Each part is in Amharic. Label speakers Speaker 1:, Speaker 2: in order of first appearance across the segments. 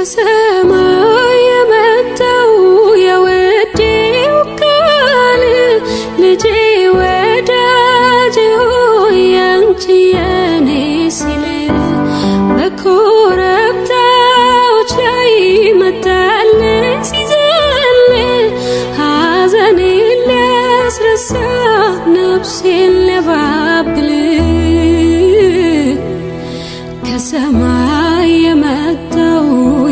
Speaker 1: ከሰማይ የመጣው የወዴው ቃል ልጄ ወዳጄ ሆይ አንቺ የኔ ሲል በኮረብታዎች ላይ መጣልኝ ሲዘል ሐዘኔን ሊያስረሳ ነፍሴን ሊያባብል ከሰማይ የመጣው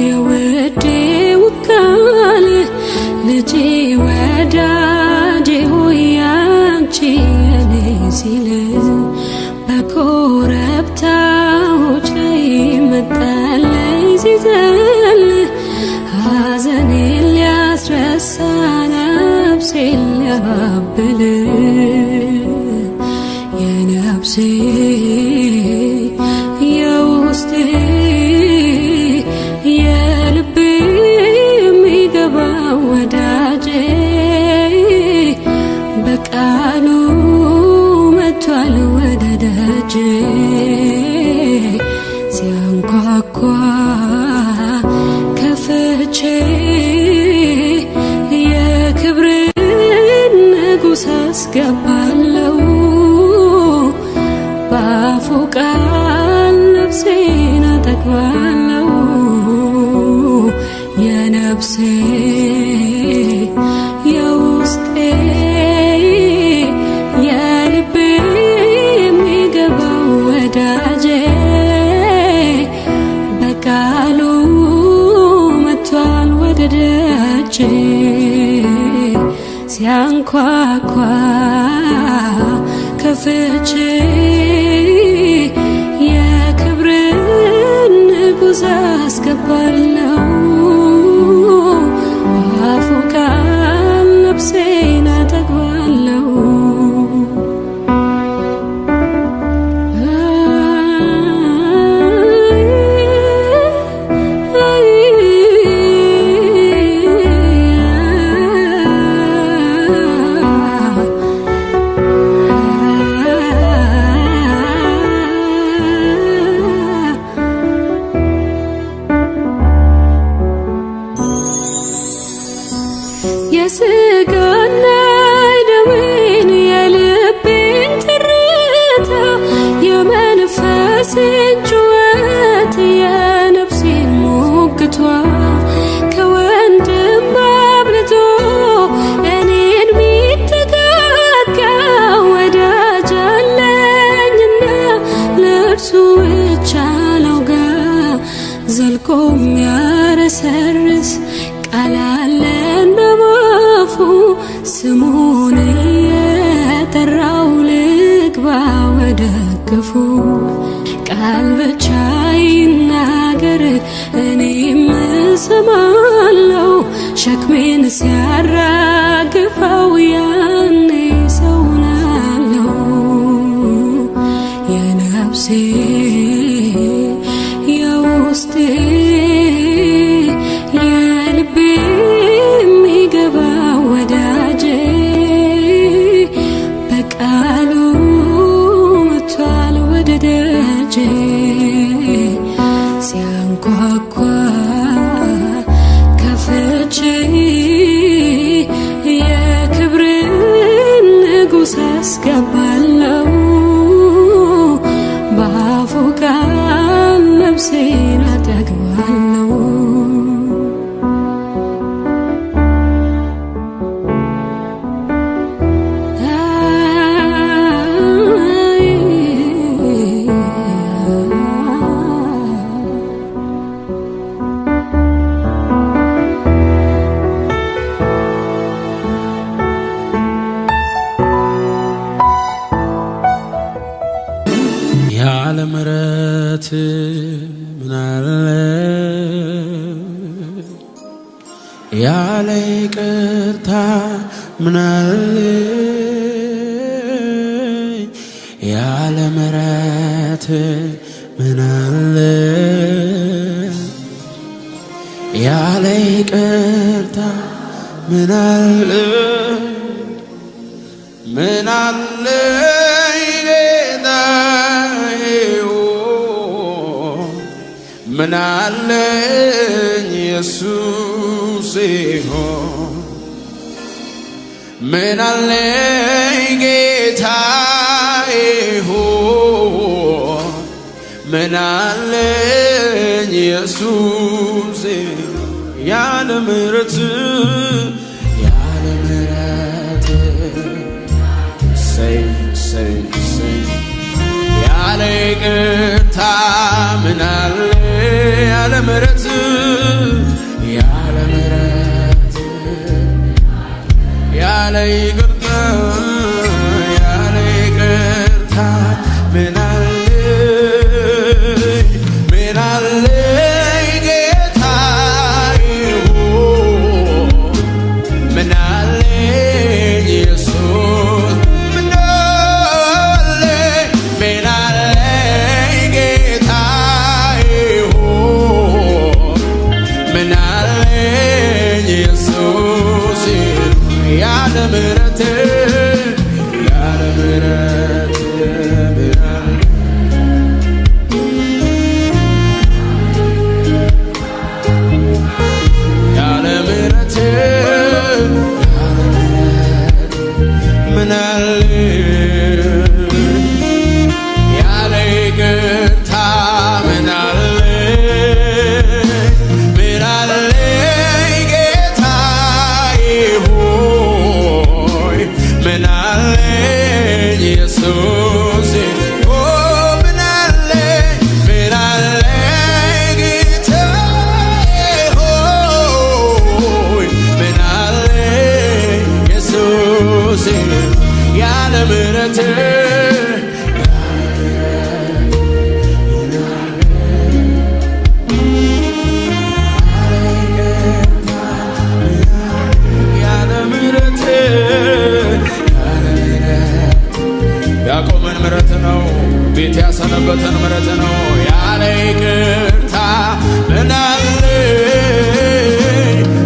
Speaker 1: የወዴው ቃል ልጄ ወዳጄ ሆይ አንቺ የኔ ሲል በኮረብታዎች ላይ መጣልኝ ሲዘል ሐዘኔን ሊያስረሳ ነፍሴን ሊያባብል የነፍሴ የውስጤ የልቤ የሚገባው ወዳጄ በቃሉ መጥቷል ወደ ደጄ ሲያንኳኳ ከፍቼ የክብርን ንጉሥ አስገባለሁ በአፉ ቃል ነፍሴን አጠግባለሁ የነፍሴ የውስጤ የልቤ የሚገባው ወዳጄ በቃሉ መጥቷል ወደ ደጄ ሲያንኳኳ ከፍቼ የክብርን ንጉሥ አስገባለሁ በአፉ ቃል ነፍሴን አጠግባለሁ የሥጋና ደሜን የልቤን ትርታ የመንፈሴን ጩኸት የነፍሴን ሞግቷ ከወንድም አብልጦ እኔን ሚጠጋጋ ወዳጅ አለኝና ለእርሱ ብቻ ላውጋ ዘልቆ የሚያረሰርስ ቃል አለና ባፉ ስሙን የጠራው ልግባ ወደ ክፉ ቃል ብቻ ይናገር እኔም እሰማለሁ ሸክሜን ሲያራግፈው ያኔ ሰው ሆናለሁ የነፍሴ የውስጤ የልቤ የሚገባው ወዳጄ በቃሉ መጥቷል ወደ ደጄ ሲያንኳኳ ከፍቼ የክብርን ንጉሥ አስገባለሁ በአፉ ቃል ነፍሴን አጠግባለሁ
Speaker 2: ያለ ምሕረት ምን አለ ያለ ይቅርታ ምን አለ ያለ ምሕረት ምን አለ ያለ ይቅርታ ምን አለ ምን አለ ምን አለኝ ኢየሱስ ሆይ ምን አለኝ ጌታዬ ሆይ ምን አለኝ ኢየሱስ ያለ ምሕረት ያለ ይቅርታ ምን አለ ያለ ምሕረት ያለ ምሕረት ያለ ይቅርታ ያለ ይቅርታ ምን አለ ምን አለ ጌታዬ ሆይ ምን አለ ኢየሱስ ምን አለ ምን አለ ጌታዬ ሆይ ምን አለ ኢየሱስ ያለ ምሕረት ያለ ምሕረት ያለ ምሕረት ምን አለ ያለ ይቅርታ ምን አለ ምን አለ ጌታዬ ሆይ ምን አለ ኢየሱስ ምን አለ ምን አለ ጌታዬ ሆይ ምን አለ ኢየሱስ ያለ ምሕረት ያቆመን ምሕረት ነው። ቤት ያሰነበተን ምሕረት ነው። ያለ ይቅርታ ምን አለ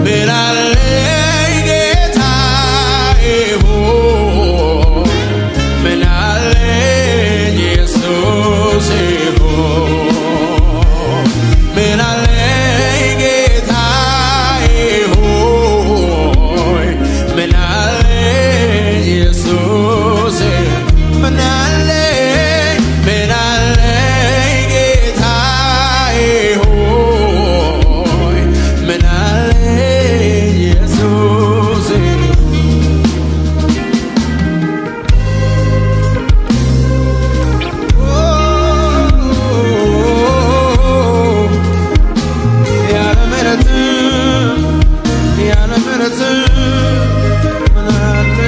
Speaker 2: ምን አለ ጌታዬ ሆይ ምን አለ ኢየሱስ ሆይ ምን አለ ጌታዬ ሆይ ምን አለ ኢየሱስ ምን አለ ምን አለ ጌታዬ ሆይ ምን አለ ኢየሱስ ያለ ምሕረት ያለ ምሕረት ምን አለ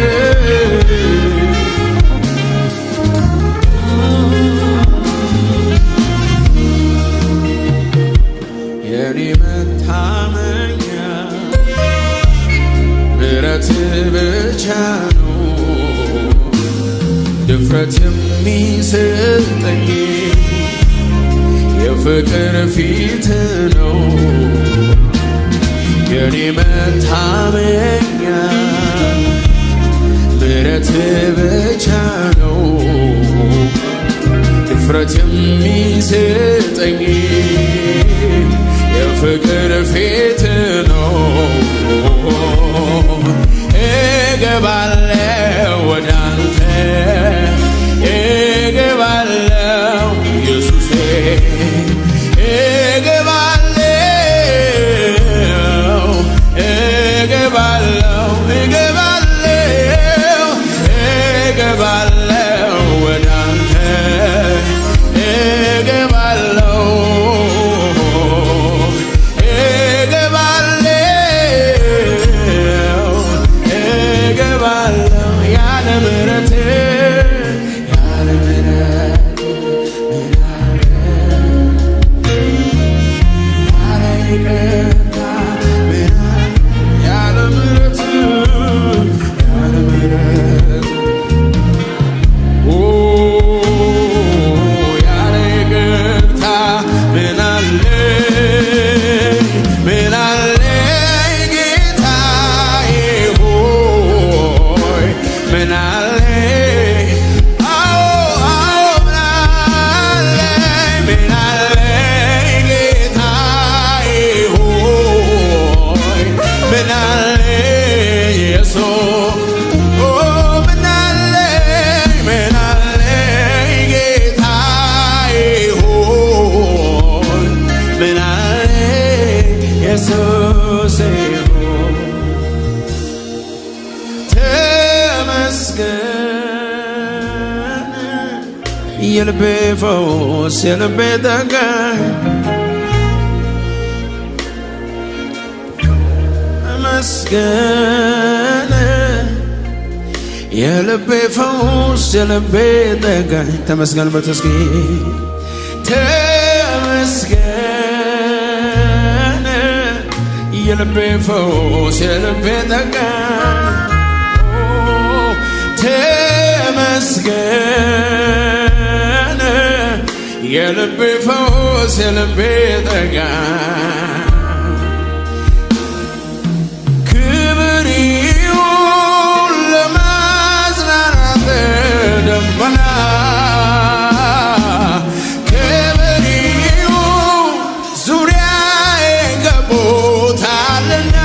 Speaker 2: የኔ መታመኛ ምሕረት ብቻ ነው ድፍረት የሚሰጠኝ የፍቅር ፊት ነው የኔ መታመኛ ምሕረት ብቻ ነው ድፍረት የሚሰጠኝ የፍቅር ፊት ነው እገባለሁ ወደ አንተ እገባለሁ ኢየሱሴ እገባለሁ እገባለሁ እገባለሁ እገባለሁ ወደ አንተ እገባለሁ እገባለሁ ኢየሱሴ ተመስገን የልቤ ፈውስ የልቤ ጠጋኝ ተመስገን የልቤ ፈውስ የልቤ ጠጋኝ ተመስገን በተስኪ ተመስገን የልቤ ፈውስ የልቤ ጠጋኝ ተመስገን የልቤ ፈውስ የልቤ ጠጋኝ ክብር ይሁን ለማጽናናት ደመና ክብር ይሁን ዙሪያዬን ከቦታልና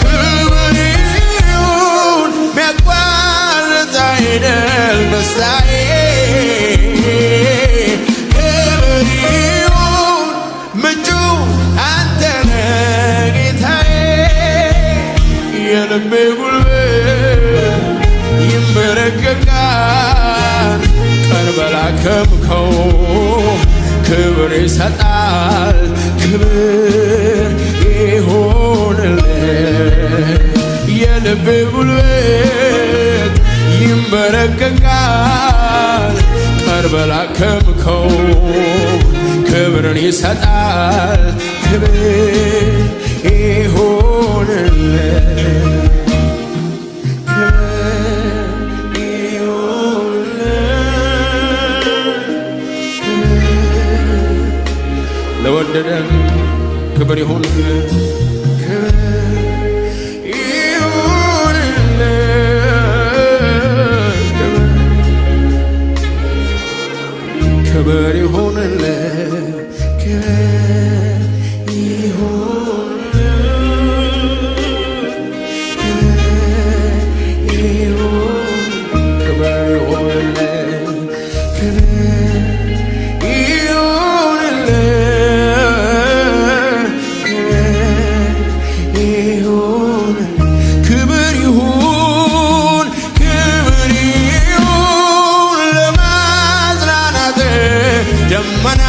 Speaker 2: ክብር ይሁን ሚያቋርጥ አይደል ደስታዬ ክብር ይሁን ምንጩ አንተ ነህ ጌታዬ የልቤ ጉልበት ይንበረከካል ቀን በላከምከው ክብር ይሰጣል ክብር ይሁንልህ የልቤ ጉልበት ይንበረከካል ቀን በላከምከው ክብርን ይሰጣል ክብር ይሁንልህ ለወደደን ክብር ይሁንልህ ክብር ይሁንልህ ክብር ይሁንልህ ክብር ደመና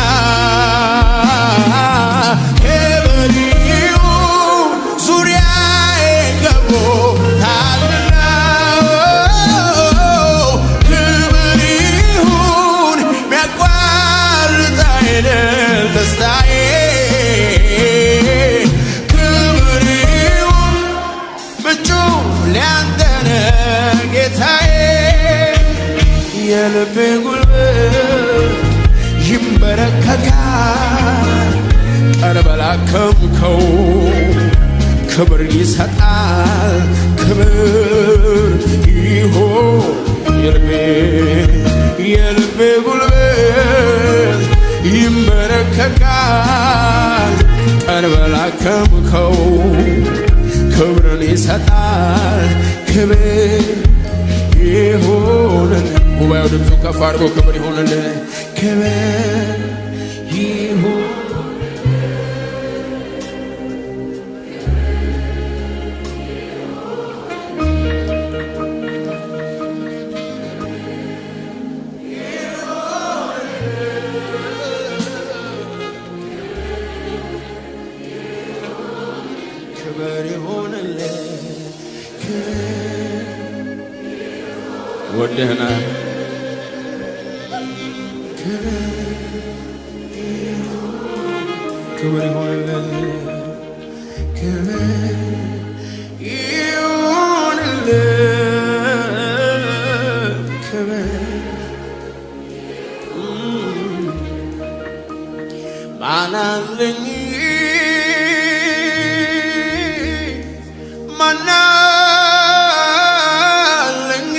Speaker 2: ክብር ይሁን ዙሪያዬን ከቦታልና ክብር ይሁን ሚያቋርጥ አይደል ደስታዬ ክብር ይሁን ምንጩ ላንተ ነህ ጌታዬ የልቤ ጉልበት ይንበረከካል ቀን በላከምከው ክብር ይሰጣል ክብር ይሁን የልቤ ጉልበት ይንበረከካል ቀን በላከምከው ክብርን ይሰጣል ክብር ይሁን ጉባኤው ድምፁን ከፍ አድርጎ ክብር ይሁንልህ ክብር ይሁን ክብር ይሁንልህ ወደህናል ክብር ይሁንልህ ክብር ይሁንልህ ክብር ማን አለኝ ማን አለኝ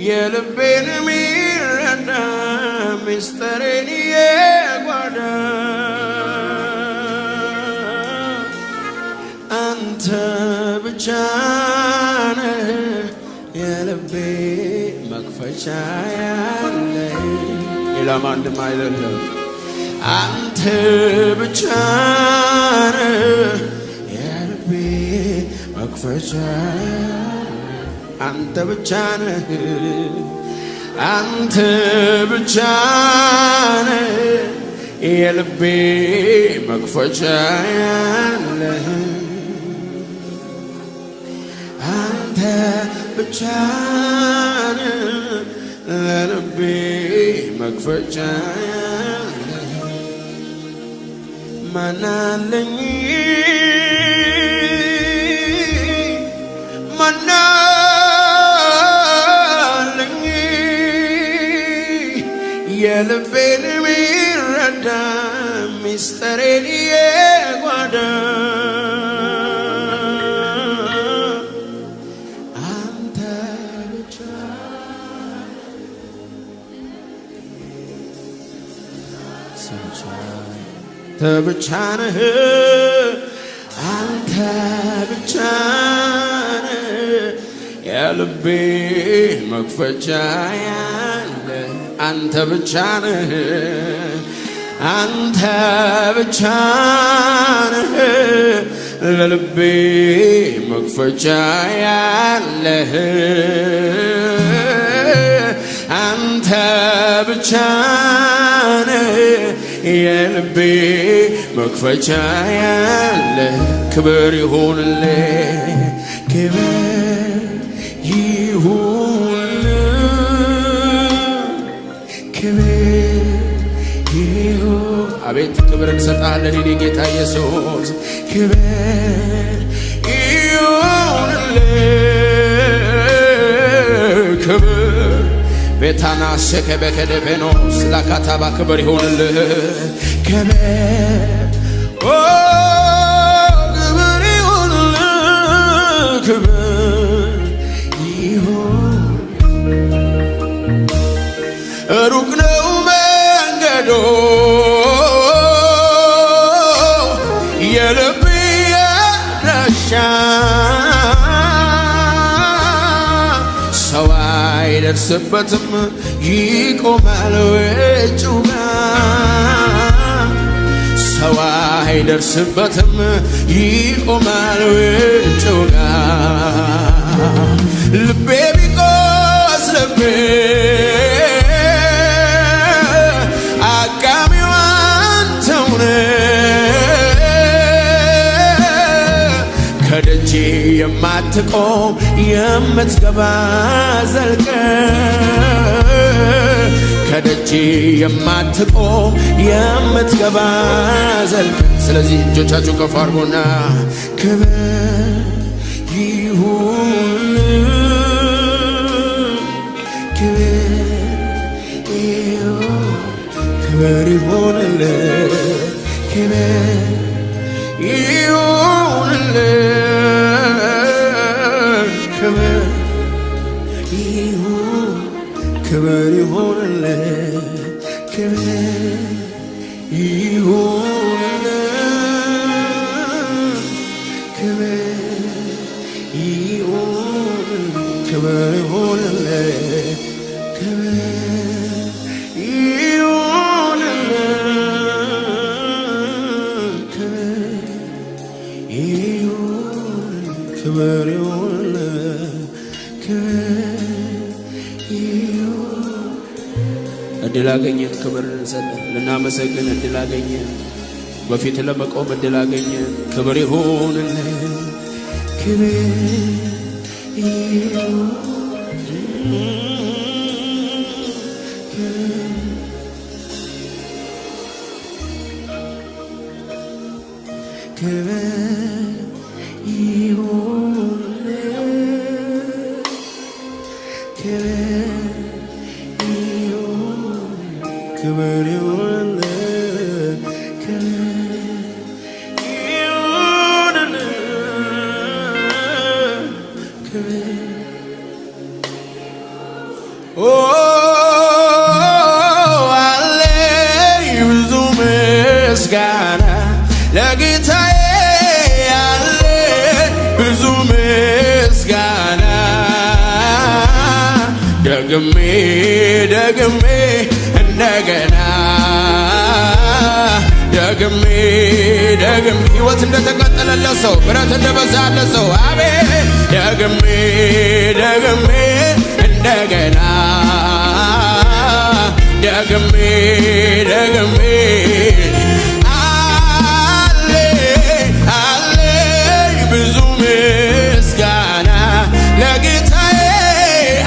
Speaker 2: የልቤን ሚረዳ ሚስጥሬን የጓዳ አንተ ብቻ ነህ የልቤ መክፈቻ ያለኝ ሌላ ማንም አይደለም አንተ ብቻ ነህ የልቤ መክፈቻ አንተ ብቻ ነህ አንተ ብቻ ነህ የልቤ መክፈቻ ያለህ አንተ ብቻ ነህ ለልቤ መክፈቻ ያለህ ማን አለኝ ማን አለኝ የልቤን ሚረዳ ሚስጥሬን የጓዳ አንተ ብቻ አንተ ብቻ ነህ አንተ ብቻ ነህ የልቤ መክፈቻ ያለ አንተ ብቻ ነህ አንተ ብቻ ነህ ለልቤ መክፈቻ ያለህ አንተ ብቻ ነህ የልቤ መክፈቻ ያለህ ክብር ይሁንልህ ክብር ይሁንልህ ክብር ይሁን አቤት ክብር እንሰጣለን የኔ ጌታ ኢየሱስ ክብር ይሁንልህ ክብር ቤታና ሸከበከደፈኖስ ላካታባ ክብር ይሁንልህ ክብር ክብር ይሁንልህ ክብር ይሁን ሩቅ ነው መንገዱ የልቤ አድራሻ ሰው አይደርስበትም ይቆማል ውጭው ጋር ሰው አይደርስበትም ይቆማል ውጭው ጋር ልቤ ቢቆስልብኝ አቃሚው አንተው ነህ ከደጅ የማትቆም የምትገባ ዘልቀ ከደጅ የማትቆም የምትገባ ዘልቀ ስለዚህ እጆቻችሁ ከፍ አድርጉና ክብር ይሁን ክብር ይሁንልህ ክብር ይሁንልህ ክብር ይሁን ክብር ይሁንልህ ክብር ይሁንልህ ክብር ይሁን ክብር ይሁንልህ ክብር ክብር ይሁንልህ ክብር ይሁን እድል አገኘን ክብር እንሰጥህ ልናመሰግን እድል አገኘን በፊት ለመቆም እድል አገኘን ክብር ይሁንልህ ክብር ይሁን ክብር ክብር ይሁንልህ አለኝ ብዙ ምስጋና ለጌታዬ አለኝ ብዙ ምስጋና ደግሜ እንደገና ደግሜ ሕይወት እንደተቀጠለለት ሰው ብረት እንደበዛለት ሰው አቤት ደግሜ እንደገና ደግሜ አለኝ ብዙ ምስጋና ለጌታዬ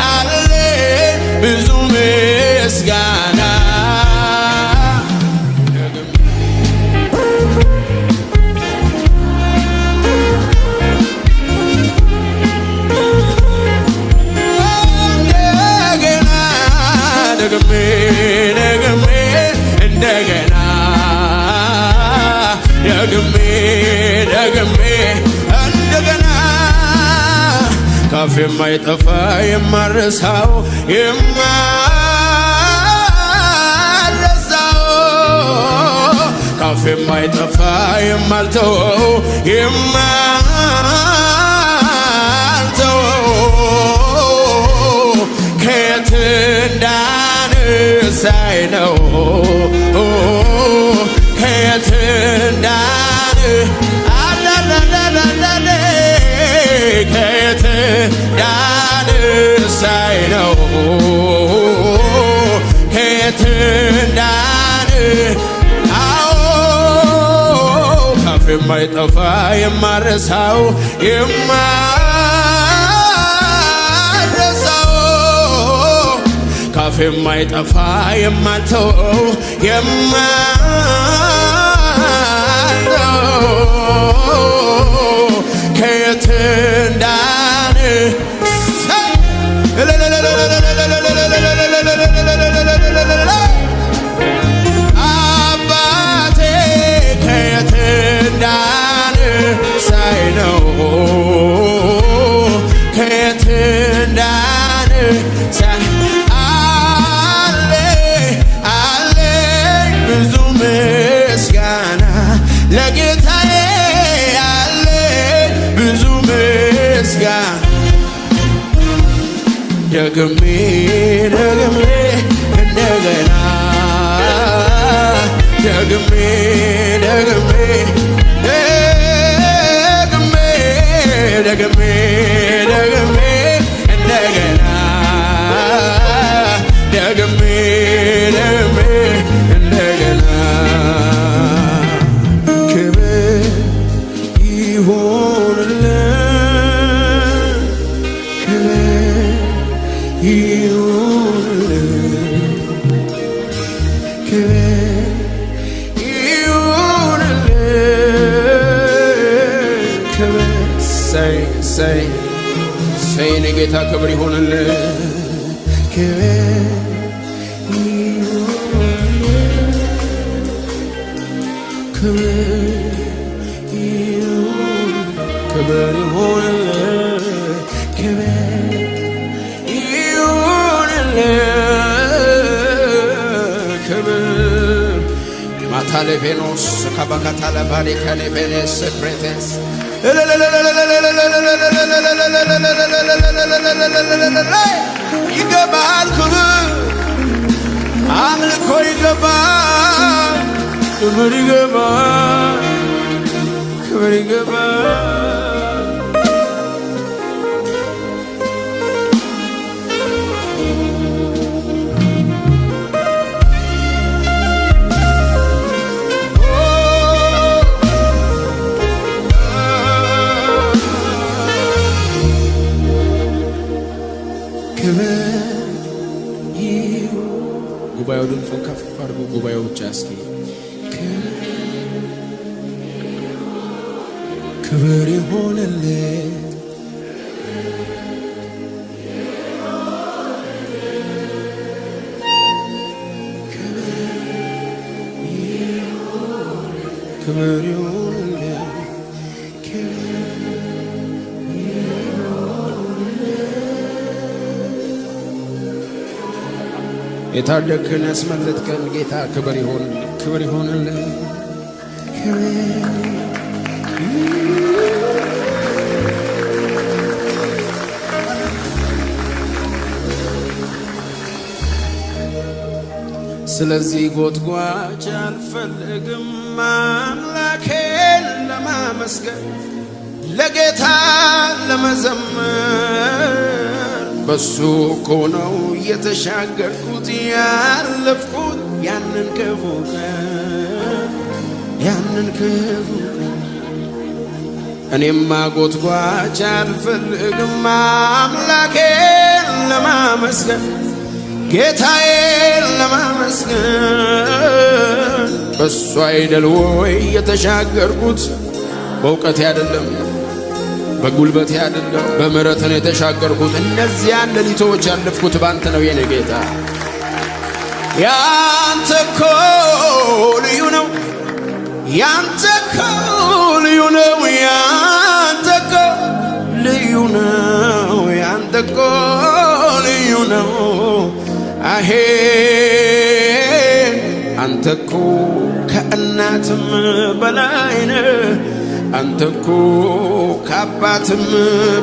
Speaker 2: አለኝ ብዙ ምስጋና ደግሜ እንደገና እንደገና ካፌ የማይጠፋ የማረሳው ካፌ የማይጠፋ የማልተወው ከየት እንዳነሳኝ ነው ከየት ከየት እንዳነሳኝ ነው ከየት ካፌ የማይጠፋ የማረሳው ካፌ የማይጠፋ የማልተወው ከየት አባቴ ከየት እንዳነሳኝ ነው ከየት እንዳነሳኝ አለኝ ብዙ ምስጋና ለጌታዬ አለኝ ብዙ ምስጋና ደግሜ እንደገና ደግሜ እንደገና ደግሜ እንደገና ክብር ይሁንልህ ሰይ ጌታ ክብር ይሁንልህ ክብር ማታለቬኖስ ካባካታለባሌ ካሌቬኔስ ፕሬቴንስ ይገባል ክብር አምልኮ ይገባል ክብር ይገባል ጉባኤው ድምፁን ከፍ አድርጎ ጉባኤው ብቻ እስኪ ክብር ይሁንልህ ክብር ይሁንልህ የታደግከን ያስመለጥከን ጌታ ክብር ይሁንልህ ስለዚህ ጎትጓች አልፈልግም አምላኬን ለማመስገን ለጌታ ለመዘመር በሱ እኮ ነው የተሻገርኩት ያለፍኩት ያንን ክፉ ቀን እኔማ ጎትጓች አልፈልግም አምላኬን ለማመስገን ጌታዬን ለማመስገን በሱ አይደል ወይ የተሻገርኩት በእውቀቴ አይደለም በጉልበቴ አይደለም በምህረት ነው የተሻገርኩት እነዚያን ሌሊቶች ያለፍኩት ባንተ ነው የኔ ጌታ ያንተ እኮ ልዩ ነው ያንተ እኮ ልዩ ነው ያንተ እኮ ልዩ ነው ያንተ እኮ ልዩ ነው አሄ አንተ እኮ ከእናትም በላይ ነህ አንተ እኮ ከአባትም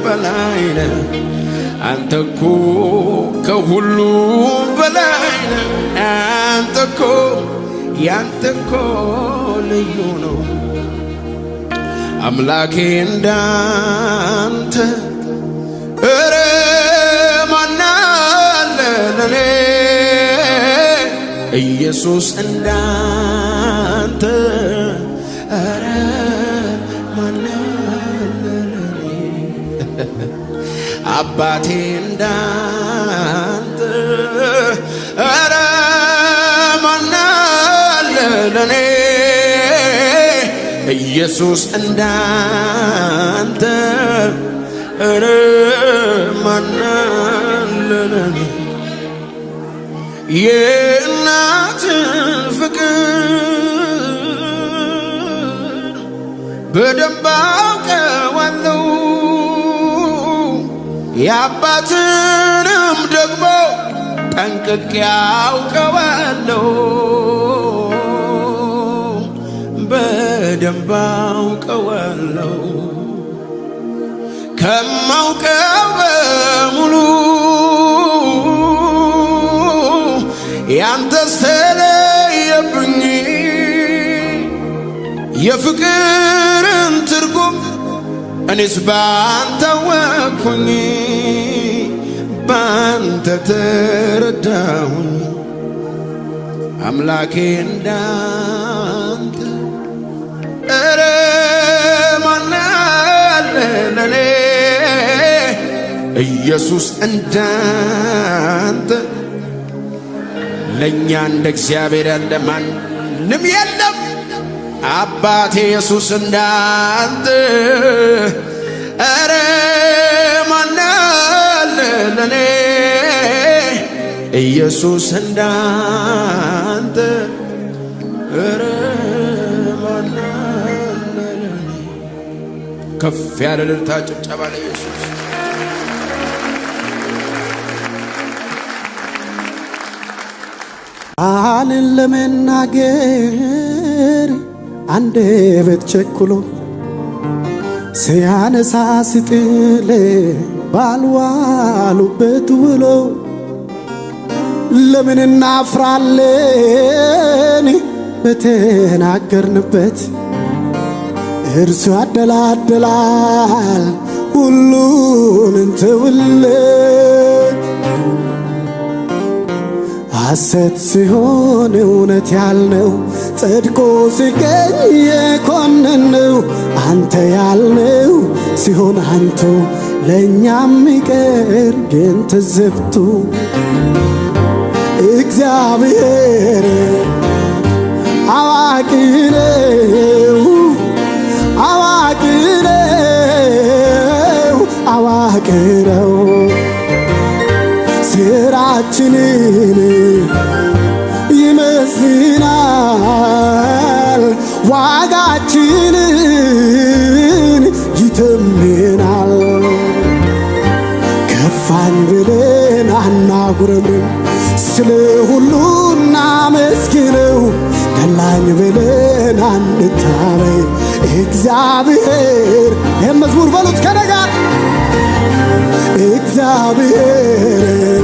Speaker 2: በላይ ነህ አንተ እኮ ከሁሉ በላይ ነህ አንተ እኮ ያንተ እኮ ልዩ ነው አምላኬ እንዳንተ ኧረ ማን አለ ለኔ ኢየሱስ እንዳንተ ኧረ ማን አለ ለኔ አባቴ እንዳንተ ኧረ ማን አለ ለኔ ኢየሱስ እንዳንተ ኧረ ማን አለ ለኔ የእናት ፍቅር በደንብ አውቀዋለሁ የአባትንም ደግሞ ጠንቅቄ አውቀዋለሁ በደንብ አውቀዋለሁ ከማውቀው በሙሉ ያንተ ተለየብኝ የፍቅርን ትርጉም እኔስ ባንተ ወኩኝ ባንተ ተረዳሁኝ አምላኬ እንዳንተ ኧረ ማን አለ ለኔ ኢየሱስ እንዳንተ ለእኛ እንደ እግዚአብሔር ያለ ማንም የለም አባቴ ኢየሱስ እንዳንተ ኧረ ማን አለ ለኔ ኢየሱስ እንዳንተ ኧረ ማን አለ ለኔ ከፍ ያለ እልልታ ጭብጨባ ለኢየሱስ
Speaker 3: ቃልን ለመናገር አንደበት ቸኩሎ ሲያነሳ ሲጥል ባልዋሉበት ውሎ ለምን እናፍራለን በተናገርንበት እርሱ ያደላድላል ሁሉን እንተውለት ሐሰት ሲሆን እውነት ያልነው ጽድቆ ሲገኝ የኮነነው አንተ ያልነው ሲሆን አንቱ ለእኛም ይቀር ግን ትዝብቱ እግዚአብሔር አዋቂ ነው አዋቂ ነው አዋቂ ነው ስራችንን ይመዝናል ዋጋችንን ይተምናል ከፋኝ ብለን አናጉረምርም ስለ ሁሉ እናመስግነው ደላኝ ብለን አንታበይ እግዚአብሔር ይህም መዝሙር በሉት ከነጋር እግዚአብሔር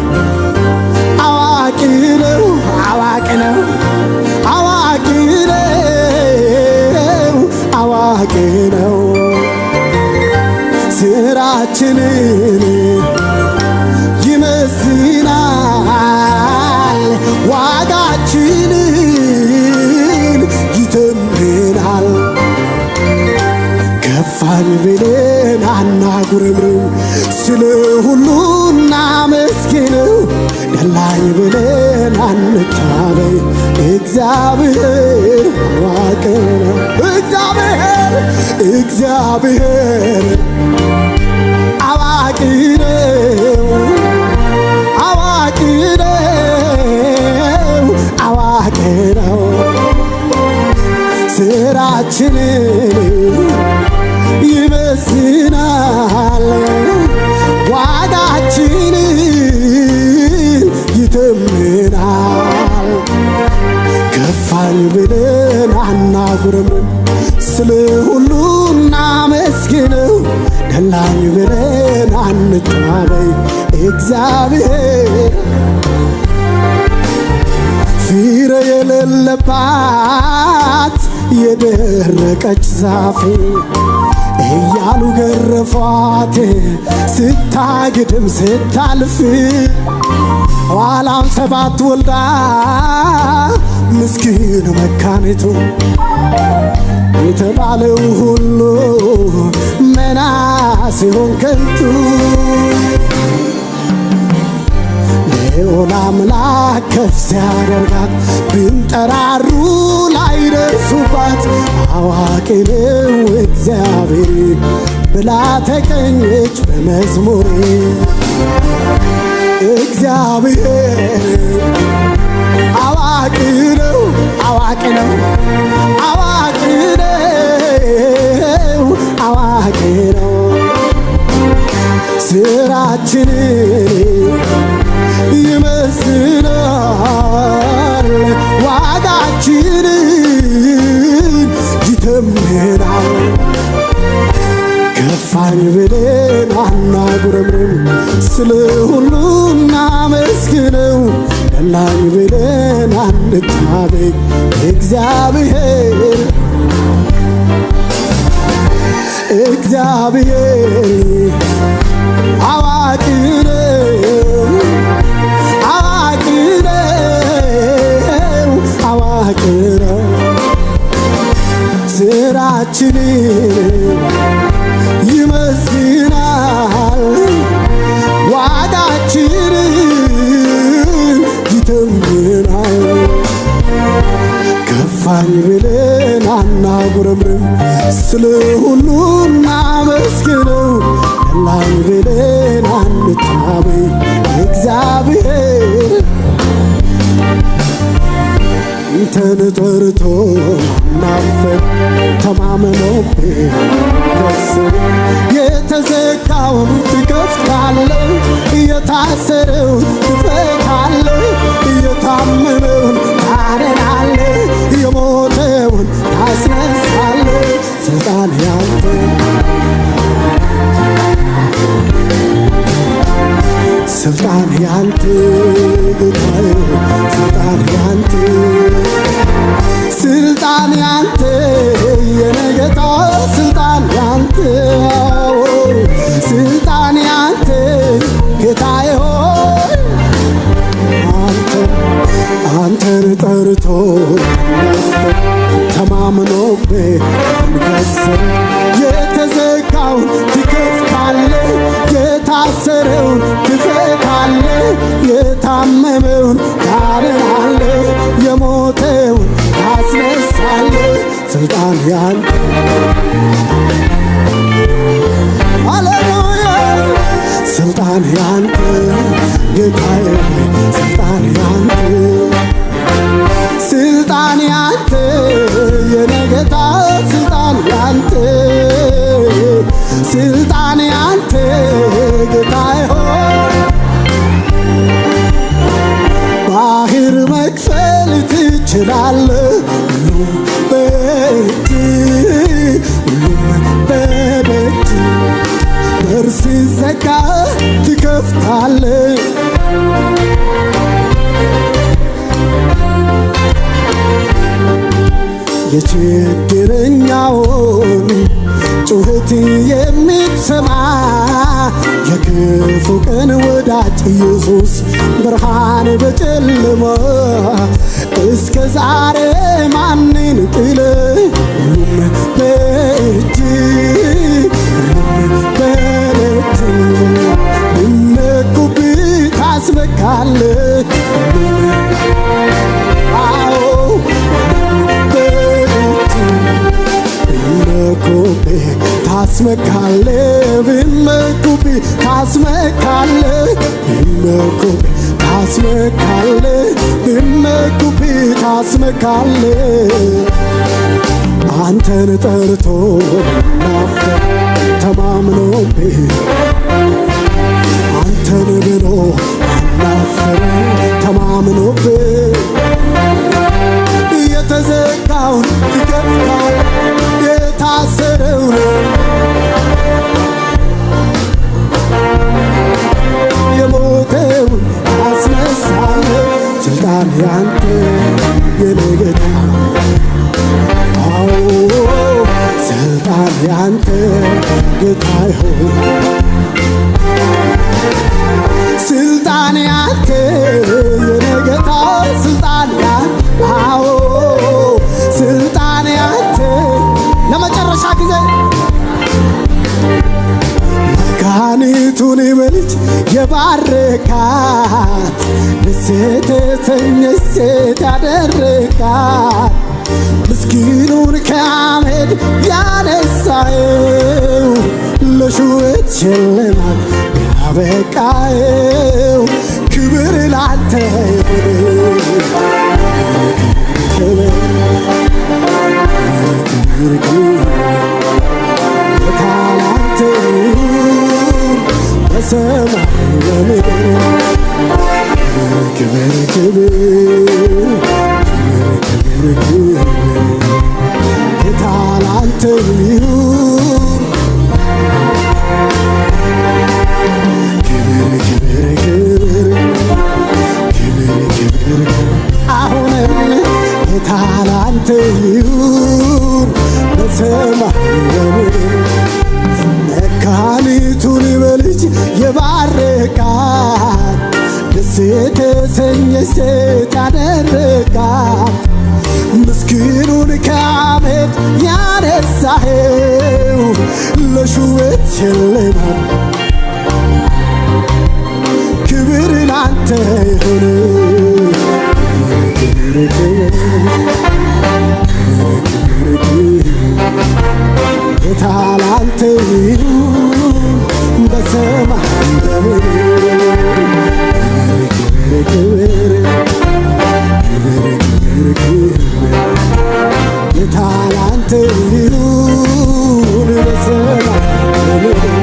Speaker 3: አዋቂ ነው አዋቂ ነው ዋጋችንን ይተምናል። ከፋኝ ብለን አናጉረምርም፣ ስለ ሁሉ እናመስግነው። ደላኝ ብለን አንታበይ፣ እግዚአብሔር አዋቂ ነው። እግዚአብሔር አዋቂ ነው። አዋቂ ነው። አዋቂ ነው። ስራችንን ይመስናል፣ ዋጋችንን ይተምናል። ከፋኝ ብለን አናጉረምርም፣ ስለ ሁሉ እናመስግነው። ደላኝ ብለን አንታበይ፣ እግዚአብሔር ፍሬ የሌለባት የደረቀች ዛፍ እያሉ ገረፏት ስታግድም ስታልፍ፣ ኋላም 7 ወልዳ ምስኪን መካኒቱ የተባለው ሁሉ መና ሲሆን ከንቱ። ልዑል አምላክ ከፍ ሲያደርጋት ብንጠራሩ ላይደርሱባት፣ አዋቂ ነው እግዚአብሔር ብላ ተቀኘች በመዝሙሬ። እግዚአብሔር አዋቂ ነው። አዋቂ ነው። አዋቂ ነው። አዋቂ ነው። ስራችንን ይመስናል፣ ዋጋችንን ይተምናል። ከፋኝ ብለን አናጉረምርም፣ ስለ ሁሉ እናመስግነው። ደላኝ ብለን አንታበይ፣ እግዚአብሔር አዋቂ ነው። አዋቂ ነው። አዋቂ ነው። ስራችንን ይመስናል፣ ዋጋችንን ይተምናል። ከፋኝ ብለን አናጉረምርም፣ ስለ ሁሉ እናመስግነው። ደላኝ ብለን አንታበይ፣ እግዚአብሔር አንተን ጠርቶ ማናፈቅ ተማመኖብህ ከስር የተዘጋውን ትከፍታለህ፣ የታሰረውን ትፈታለህ፣ የታመመውን ታድናለህ፣ የሞተውን ታስነሳለህ። ስልጣን ያንተ ስልጣን ያንተ ጌታዬ፣ ስልጣን ያንተ ስልጣን ያንተ የኔ ጌታ፣ ስልጣን ያንተ ስልጣን ያንተ ጌታዬ ሆይ፣ አንተን ጠርቶ ተማምኖብህ ከስር የተዘጋውን ትከፍታለህ፣ የታሰረውን ትፈታለህ፣ የታመመውን ታድናለህ፣ የሞተውን ታስነሳለህ። ስልጣን ያንተ ሃሌሉያ፣ ስልጣን ያንተ ጌታዬ፣ ስልጣን ያንተ ስልጣን ያንተ የኔ ጌታ፣ ስልጣን ያንተ ስልጣን ያንተ ጌታዬ ሆይ፣ ባህር መክፈል ትችላለህ፣ ሁሉም በእጅ ሁሉም በደጅ በር ሲዘጋ ትከፍታለህ። የችግረኛውን ጩኸት የምትሰማ የክፉ ቀን ወዳጅ ኢየሱስ ብርሃን በጨለማ ታስመካለ ቢመኩብ ታስመካለ ቢመኩብ ታስመካለ ቢመኩብ ታስመካለ አንተን ጠርቶ ማፈር ተማምኖብህ አንተን ብሎ ማፈር ተማምኖብህ የተዘጋውን ትከፍታል የታሰረውን የሞተውን ታስነሳለ ስልጣን ያንተ የኔ ጌታ ስልጣን ያንተ ጌታዬ ሆይ ስልጣን ያንተ የኔ ጌታ ስልጣን ያንተ ስልጣን ያንተ ለመጨረሻ ጊዜ መካኒቱን በልጅ የባረካት ደሴት የተሰኘች ሴት ያደረካት ምስኪኑን ከአመድ ያነሳው ለሹመት ሽልማት ያበቃው ክብር ላንተ ይሁን ጌታ ላንተ ይሁን በሰማይ በምድር ክብር ክብር ጌታ ላንተ ይሁን ክብር ክብር ክብር ክብር አሁንም ጌታ ላንተ ይሁን በሰማይ በምድር መካኒቱን በልጅ የባረካት ደሴት የተሰኘች ሴት ያደረካት ምስኪኑን ከአመድ ያነሳኸው ለሹመት ሽልማት ክብር ላንተ ይሁን ጌታ ላንተ ይሁን በሰማይ በምድር ክብር ጌታ ላንተ ይሁን በሰማይ በምድር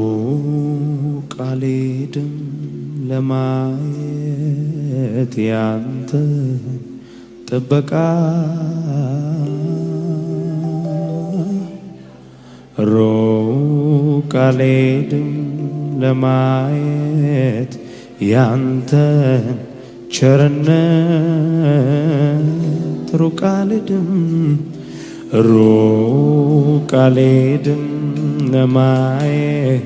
Speaker 4: ሩቅ አልሄድም ለማየት ያንተ ጥበቃ ሩቅ አልሄድም ለማየት ያንተን ቸርነት ሩቅ አልሄድም ሩቅ አልሄድም ለማየት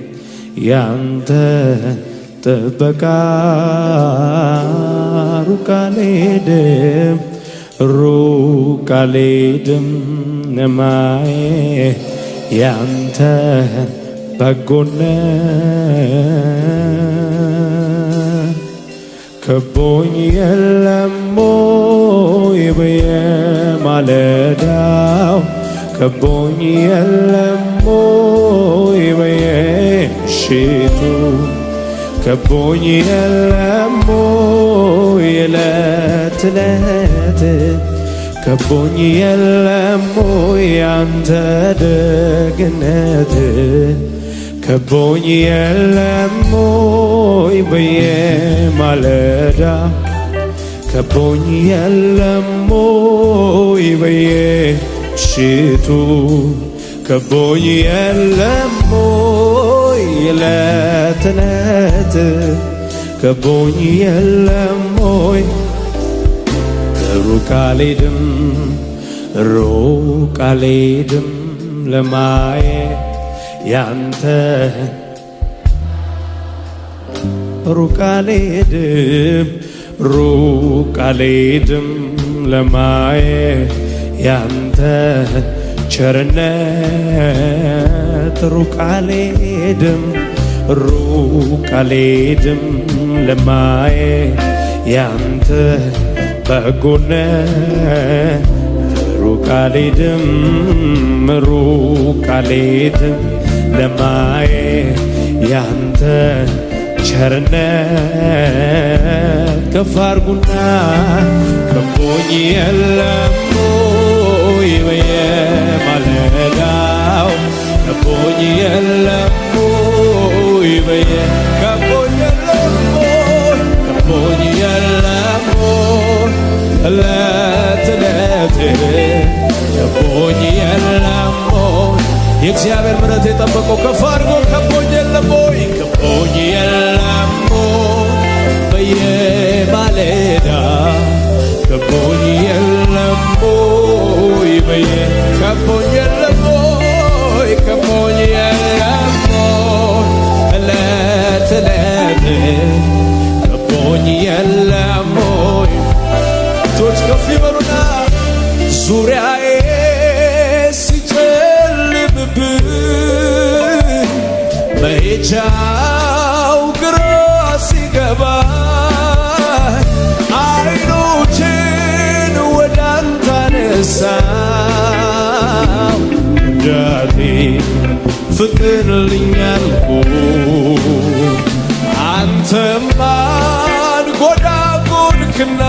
Speaker 4: ያንተን ጥበቃ ሩቅ አልሄድም ሩቅ አልሄድም ለማየት ያንተን በጎነት ከቦኝ የለም ወይ በየማለዳው ከቦኝ የለም ወይ በየምሽቱ ከቦኝ የለም ወይ ዕለት ዕለት ከቦኝ የለም ወይ ያንተ ደግነት ከቦኝ የለም ወይ በየማለዳ ከቦኝ የለም ወይ በየምሽቱ ከቦኝ የለም ወይ ዕለት ዕለት ከቦኝ የለም ወይ ሩቅ አልሄድም ሩቅ አልሄድም ለማየት ያንተ ሩቅ አልሄድም ሩቅ አልሄድም ለማየት ያንተ ቸርነት ሩቅ አልሄድም ለማየት ያንተ በጎነት ሩቅ አልሄድም ለማየት ያንተ ቸርነት ከፍ አድርጉና ከቦኝ የለም ወይ በየማለዳው ከቦኝ የለም ወይ ከቦኝ የለም እለት እለት ከቦኝ የለም የእግዚአብሔር ምሕረት የጠበቀው ከፍ አድርጎ ከቦኝ የለም ወይ ከቦኝ የለም በየማለዳ ከቦኝ የለም ወይ ከቦኝ የለም ወይ ከቦኝ የለም እለት እለት ከቦኝ የለም ወይ እጆች ከፍ ይበሉና ዙሪያዬ ሲጨልምብኝ መሄጃው ግራ ሲገባኝ አይኖቼን ወደ አንተ አነሳው እንዳቴ ፍቅርልኝ አልኩህ አንተማ አንጎዳጎድክና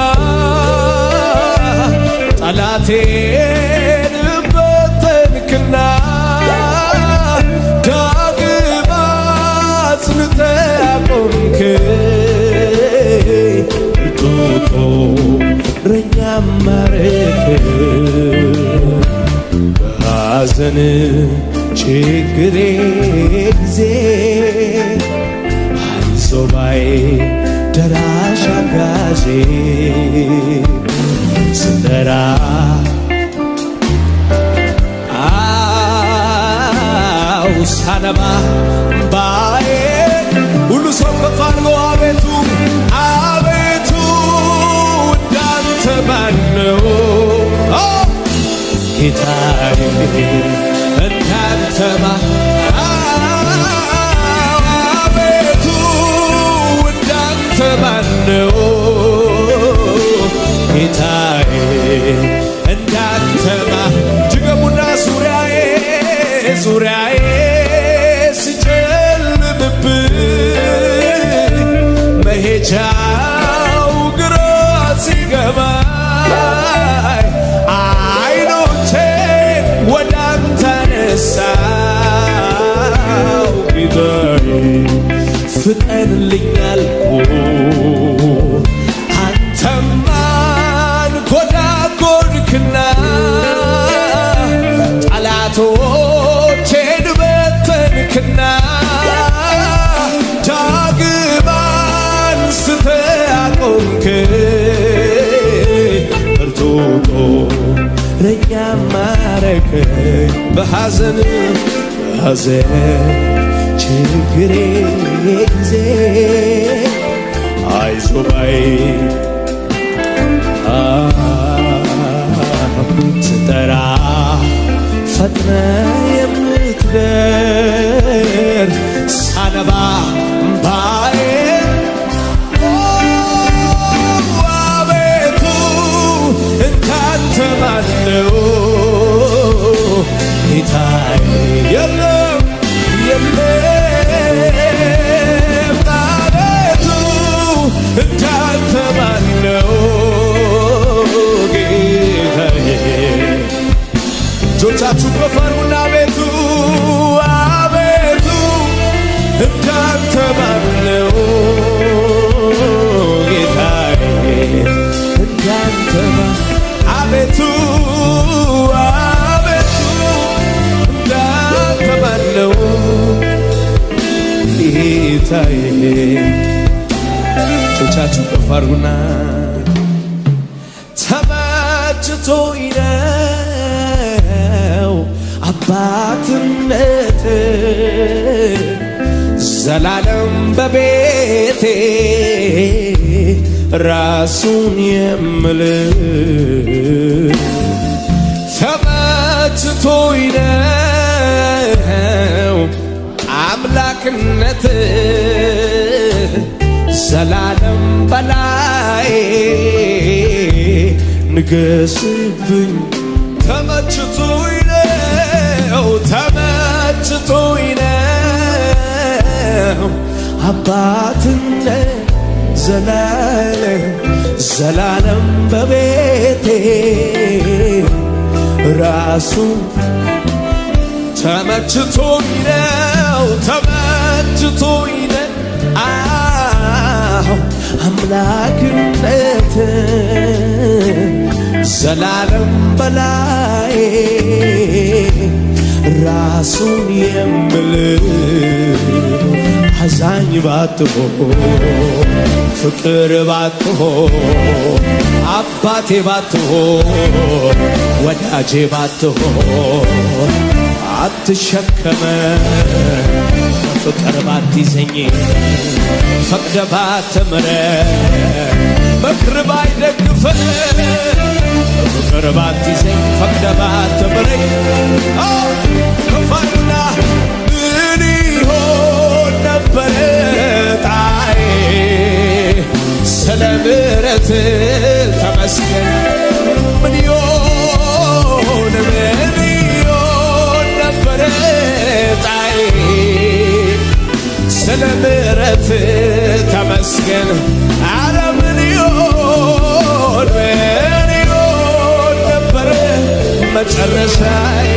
Speaker 4: ጠላቴን በተንክና ዳግም አጽንተህ አቆምከኝ ብርቱ ጦረኛም አረከኝ በሐዘን ችግሬ ጊዜ አይዞህ ባይ ደራሽ አጋዤ ስጠራ ሳነባ ባዬ ሁሉ ሰው ከፍ አድርጎ አቤቱ አቤቱ እንዳንተ ማን ነው ጌታዬ እንዳንተ አቤቱ እንዳንተ ማን ነው ጌታዬ እንዳንተ ድገሙና ዙሪያዬ ሲጨልምብኝ መሄጃው ግራ ሲገባኝ አይኖቼን ወደ አንተ አነሳው ጌታዬ ፍጠንልኝ አልኩህ አንተማ አንጎዳጎድክና ጠላቶቼን በተንክና ዳግም አንስተህ አቆምከኝ ብርቱ ጦረኛም አረከኝ በሐዘን ችግሬ ጊዜ አይዞህ ባይ ስጠራ ፈጥነህ የምትደርስ ሳነባ እምባዬ አቤቱ እንዳንተ ማን ነው ጌታዬ የለም አቤቱ እንዳንተ ማን ነው ጌታዬ እጆቻችሁ ከፍ አድርጉና አቤቱ እንዳንተ ማን ነው ጌታዬ እንዳንተ አቤቱ እንዳንተ ማን ነው ጌታዬ እጆቻችሁ ከፍ አድርጉና ተመችቶኝ ነው አባትነት ዘላለም በቤቴ ራሱን የምል ተመችቶኝ አምላክነት ዘላለም በላይ ንገስብኝ ተመችቶኝ ነው አባትነት ዘላለም በቤቴ ራሱ ተመችቶኝ ነው አምላክነት ዘላለም በላይ ራሱን የምል አዛኝ ባትሆን ፍቅር ባትሆን አባቴ ባትሆን ወዳጄ ባትሆን አትሸከመ ፍቅር ባትይዘኝ ፈቅደ ባትምረ ምክር ባይደግፈ ፍቅር ባትይዘኝ ፈቅደ ባትምረኝ ከፋና ምን ይሆን ነበረ ጣዬ ስለ ምሕረት ተመስገን ምን ይሆን ነበረ ጣዬ ስለ ምሕረት ተመስገን አረ ምን ይሆን ነበረ መጨረሻዬ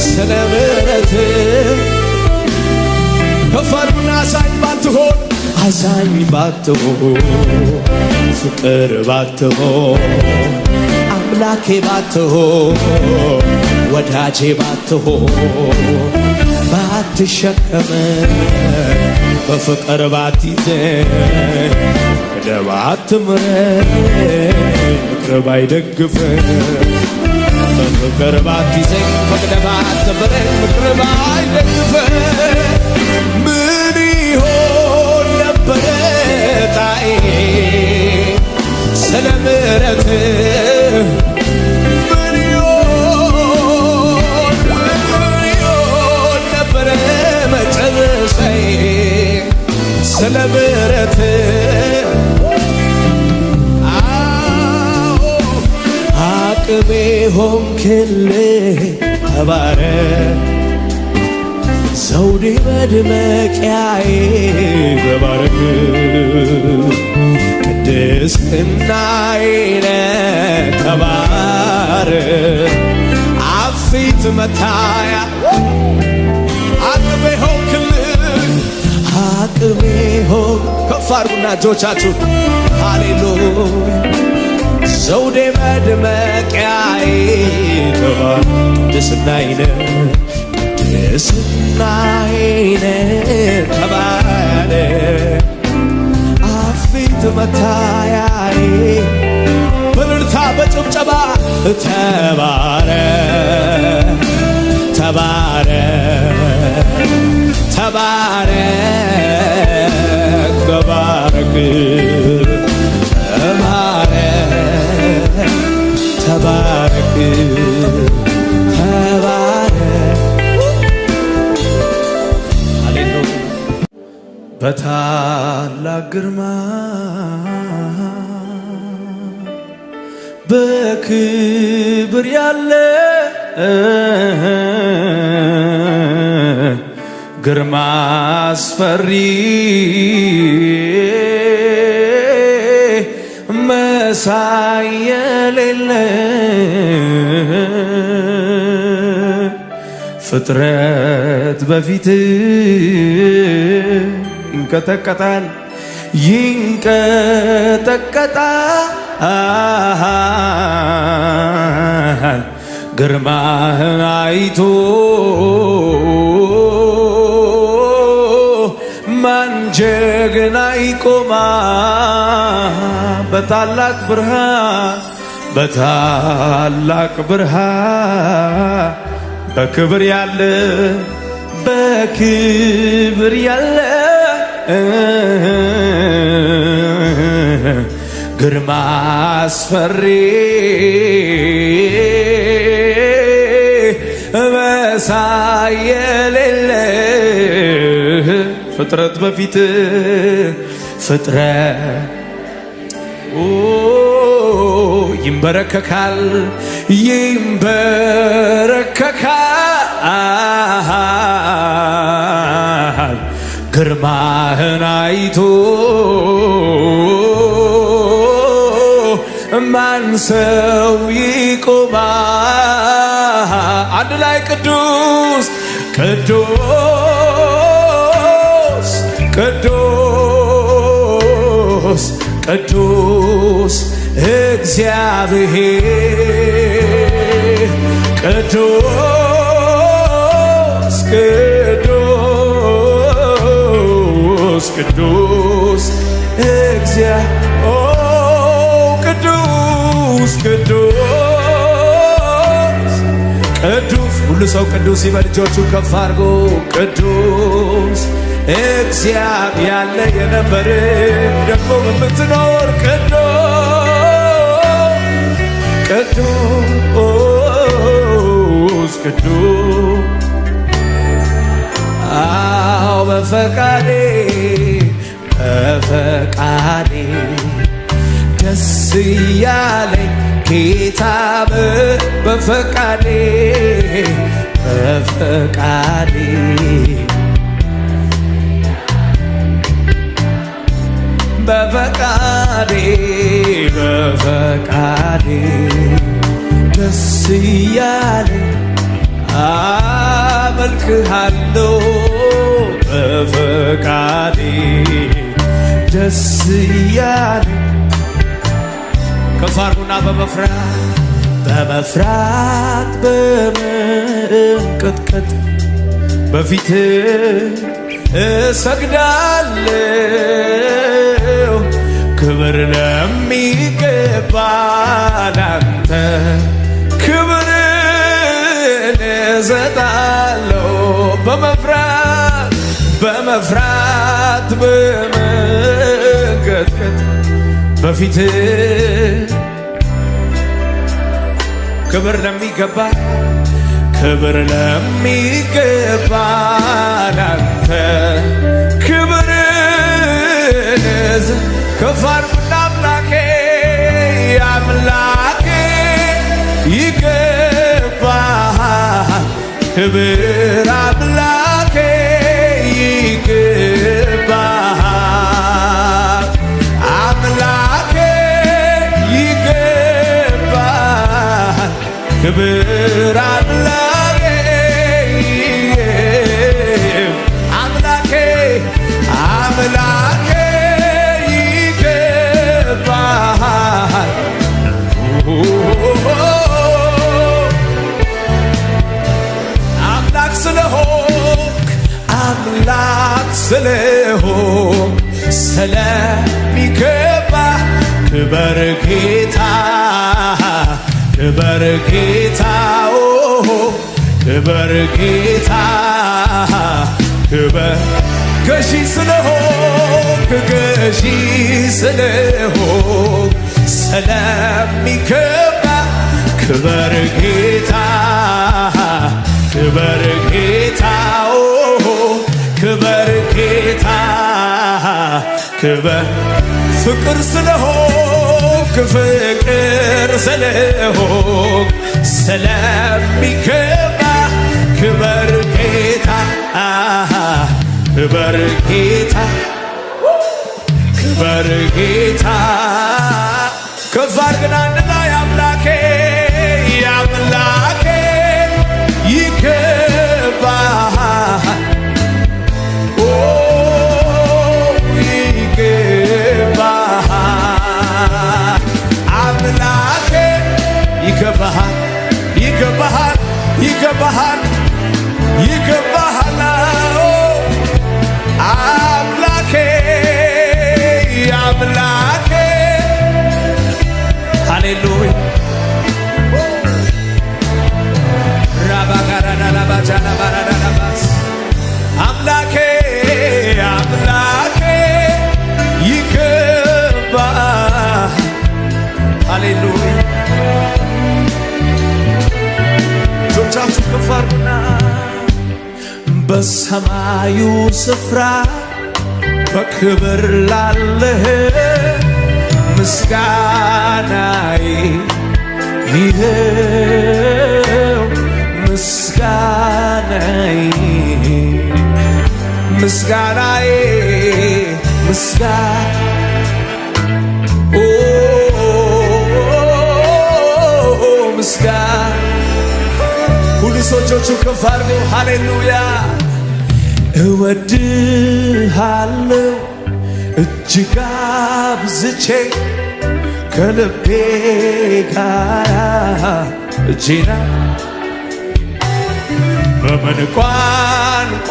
Speaker 4: ስለ ምሕረት ከፈርና አዛኝ ባትሆን ፍቅር ባትሆን አምላኬ ባትሆን ወዳጄ ባትሆን ባትሸከመ በፍቅር ባትይዘኝ ወደ ባትምረኝ ምክር ባይደግፈኝ በፍቅር ባትይዘኝ ፈቅደ ባትምረኝ ምክር ባይደግፈኝ ምን ይሆን ነበረ ጣዬ ስለ ምሕረት ምን ይሆን ነበረ መጨረሻዬ ስለ ምሕረት አቅሜ ሆንክልኝ ተባረክ ዘውዴ መድመቂያዬ ተባረክ ቅድስናዬ ተባረክ አፊት መታያ አቅሜ ሆንክልኝ አቅሜ ሆን ከፍ አድርጉና እጆቻችሁ ሃሌሉያ ዘውዴ መድመቂያዬ ተባረክ ቅድስናዬ ቅድስናዬ ተባረክ አፊት መታያዬ በእልልታ በጭብጨባ ተባረክ ተባረክ ተባረክ ተባረክ ተባረክ ተባረክ በታላቅ ግርማ በክብር ያለ ግርማ አስፈሪ መሳይ የሌለ ፍጥረት በፊት ይንቀጠቀጣል ይንቀጠቀጣል ግርማህን አይቶ ማን ጀግና ይቆማል በታላቅ ብርሃን በክብር ያለ ግርማ አስፈሪ መሳይ የሌለ ፍጥረት በፊት ፍጥረት ይንበረከካል ይንበረከካል ግርማህን አይቶ ማን ሰው ይቆማል? አንድ ላይ ቅዱስ ቅዱስ ቅዱስ ቅዱስ እግዚአብሔር ቅዱስ ቅዱስ ቅዱስ ቅዱስ ቅዱስ ቅዱስ ሁሉ ሰው ቅዱስ ይበል። እጆቹን ከፍ አድርጎ ቅዱስ እግዚአብሔር ያለ የነበረ ደግሞ የምትኖር ቅዱስ ቅዱስ አዎ በፈቃዴ ደስ እያለኝ ጌታ በፈቃዴ ደስ እያለኝ አመልክሃለሁ በፈቃዴ ደስ እያለኝ ከፍ አድርጉና በመፍራት በመንቀጥቀጥ በፊት እሰግዳለሁ ክብር ለሚገባ ላንተ ክብርን እሰጣለሁ በመፍራት በመንቀጥቀጥ በፊት ክብር ለሚገባ ላንተ ክብርን ከፍ አድርጉና አምላኬ ይገባሃል ክብር አምላኬ ይገባሃል አምላኬ ይገባሃል ክብር አምላኬ አምላኬ ይገባሃል አምላክ ስለሆንክ ስለሚገባ ክበር ጌታ ክበር ጌታ ክበር ጌታ ክበር ገዢ ስለሆንክ ስለሚገባ ክበር ጌታ ክበር ጌታ ክበር ጌታ ክበር ፍቅር ስለሆንክ ስለሚገባ ክበር ጌታ ክበር ጌታ ክበር ጌታ ከፍ አድርገን አንድ ላይ አምላኬ ይገባሃል አምላኬ ይገባሃል አምላኬ ሃሌሉያ ራባጋራዳላባጃላባራዳላባስ አምላኬ ይገባሃል ሃሌሉያ እጆቻችሁ ከፍ አድርጉና በሰማዩ ስፍራ በክብር ላለህ ምስጋናዬ ይኸው ምስጋናዬ ምስጋናዬ ምስጋና ሁሉ ሰዎቹ ከፍ አድርገው ሃሌሉያ እወድሃለሁ እጅግ አብዝቼ ከልቤ ጋር እጄና በምን ቋንቋ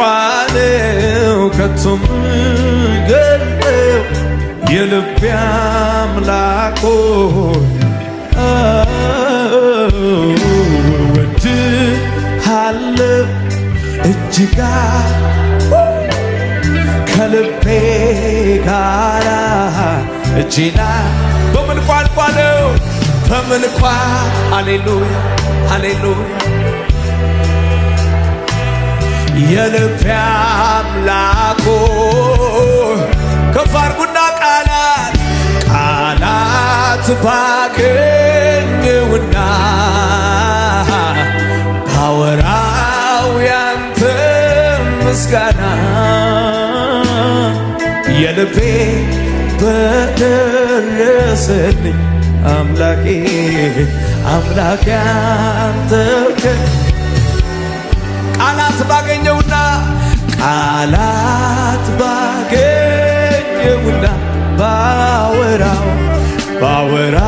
Speaker 4: ነው ከቶም ገልጠው የልቤ አምላክ እወድሃለሁ እጅግ ከልቤ ጋር እጄና በምን ቋንቋ ነው በምን ሃሌሉያ ሃሌሉያ የልቤ አምላክ ከፍ አድርጉና ቃላት ባገኘውና ባወራው ያንተ ምስጋና የልቤ በደረሰልኝ አምላኬ አንተ ቃላት ባገኘውና ባወራ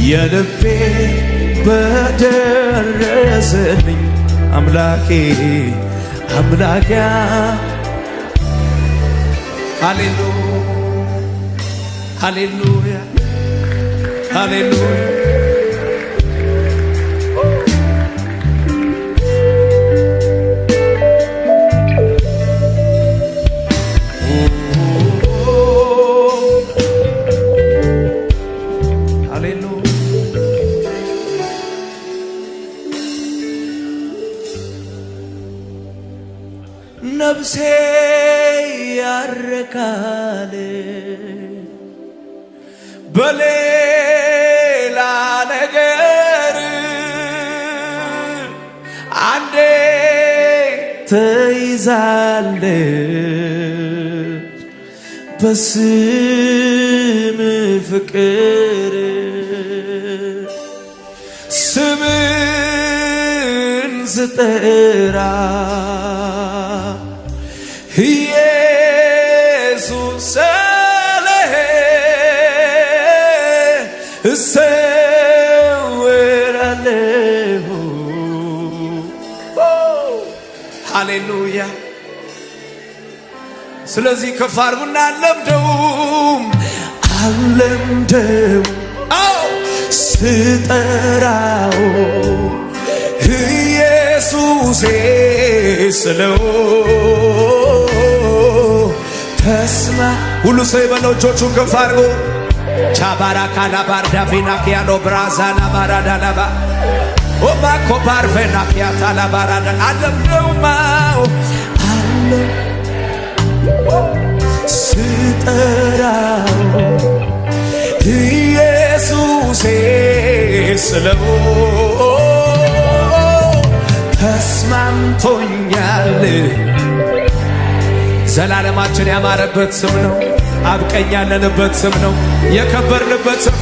Speaker 4: የልቤ በደረሰልኝ አምላኬ ሃሌሉያ ሃሌሉያ ነፍሴ ያረካል በሌላ ነገር አንዴ ተይዛለች በስም ፍቅር ስምን ስጠራ ኢየሱስ ሰለህ እሰወራለሁ ሃሌሉያ ስለዚህ ከፍ አድርጉና አለምደው ስጠራው ኢየሱሴ ስለው ተስማ ሁሉ ሰው ይበለው እጆቹን ከፍ አድርጎ ቻባራ ካላባር ዳፊና ኪያሎ ብራዛና ባራዳላባ ኦባ ኮፓር ፌና ኪያታ ላባራዳ አለምደውማው ስጠራው ኢየሱሴ ስለው ተስማምቶኛል ዘላለማችን ያማረበት ስም ነው አብቀኝ ያለንበት ስም ነው የከበርንበት ስም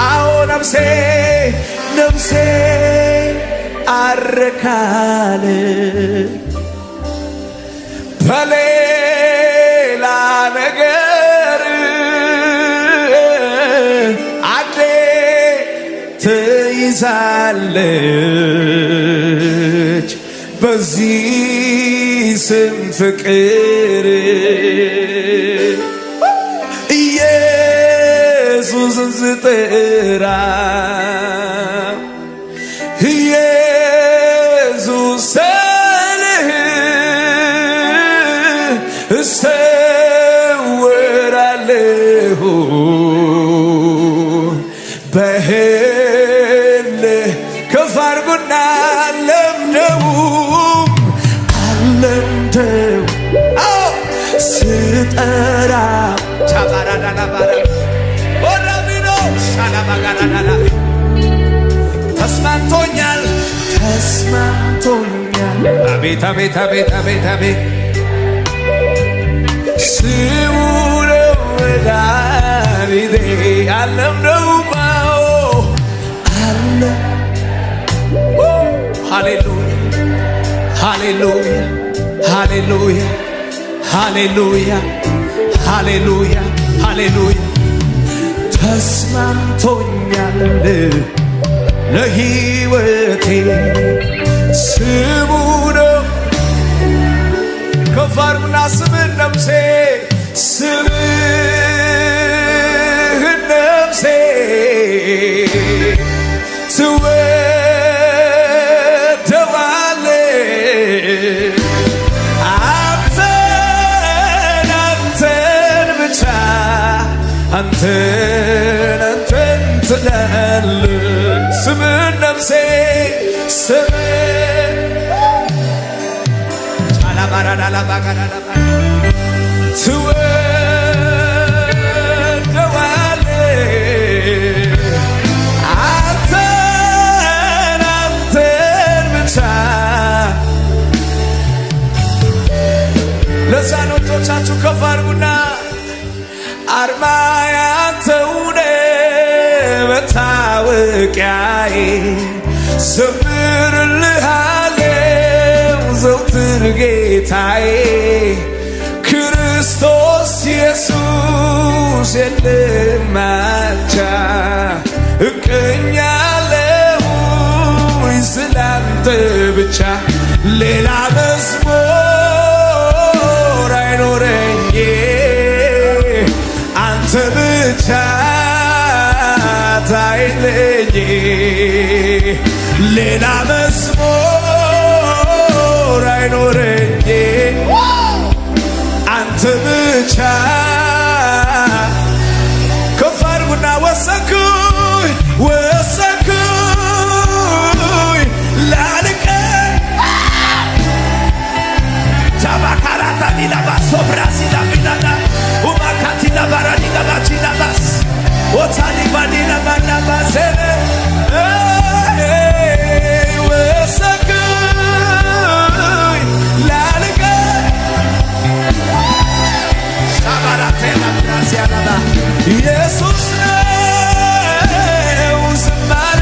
Speaker 4: አዎ ነፍሴ አረካል በሌላ ነገር አንዴ ትይዛለች በዚህ ስም ፍቅር ኢየሱስን ስጠራ ኢየሱስ ስልህ እሰወራለሁ በህልህ ከፍ አድርጉና ለምደው ልጠራ ቻባራዳላባራ ወራቢኖ ሻላባጋራዳላ ተስማምቶኛል ተስማምቶኛል አቤት አቤት አቤት አቤት አቤት ስሙ ነው መድኃኒቴ አለምነውማው አለ ሃሌሉያ ሃሌሉያ ሃሌሉያ ሃሌሉያ ሃሌሉያ ሃሌሉያ ተስማምቶኛል ለሕይወቴ ስሙ ነው ከፍ አድርጉና ስምህን ነፍሴ ስምህን ነፍሴ ትወደዋለች አንተን ብቻ አንተን ትላለች ስምህን ነፍሴ ስምህን ቻላባራዳላባጋዳላባ ትወደዋለች አንተን ብቻ ለሳኖቻችሁ ከፍ አድርጉና አርማዬ አንተውነ መታወቂያዬ ዘምርልሃለው ዘውትር ጌታዬ ክርስቶስ ኢየሱስ የለም አቻ እቀኛለሁ ስላንተ ብቻ ሌላ መዝሙር አይኖረኝ አንተ ብቻ ታይለኝ ሌላ መዝሙር አይኖረኝ አንተ ብቻ ከፍ አድርጉና ወሰንኩኝ ወሰንኩኝ ላልቀር ታባካራታ ዲላባስ ሶብራሲላ ቢላላ ኡማካቲላ ባራዲላ ባቺላባስ ወታሊባዲላ ባናባስ ወሰንኩኝ ላልቀር ሻባራቴላ ብራሲያላባ ኢየሱስ ነው ዝማሬ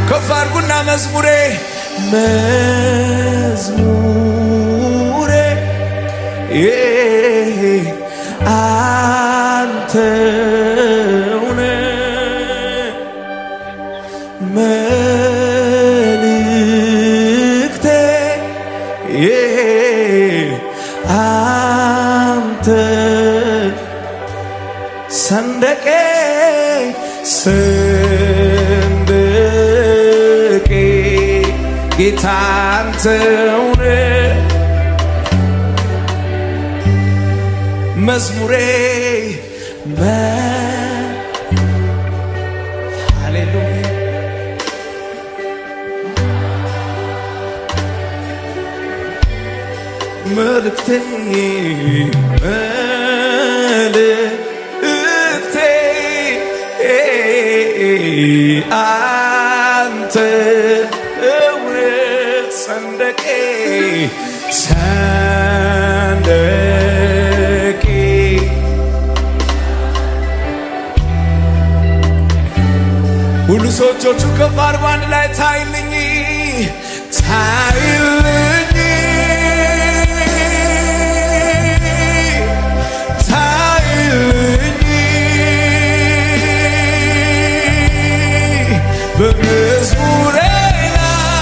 Speaker 4: ከፍ አድርጉና መዝሙሬ መዝሙሬ አንተውነ መልእክቴ አንተ ሰንደቄ ሰንደቄ ጌታ አንተውነ መዝሙሬ ሃሌሉያ መልእክቴ መልእክቴ አንተ እውነት ሰንደቄ ሰንደቄ ሁሉ ሰዎቹ ከፍ አድርጎ አንድ ላይ ታይልኝ ታይልኝ ታይልኝ በመዝሙሬ ላይ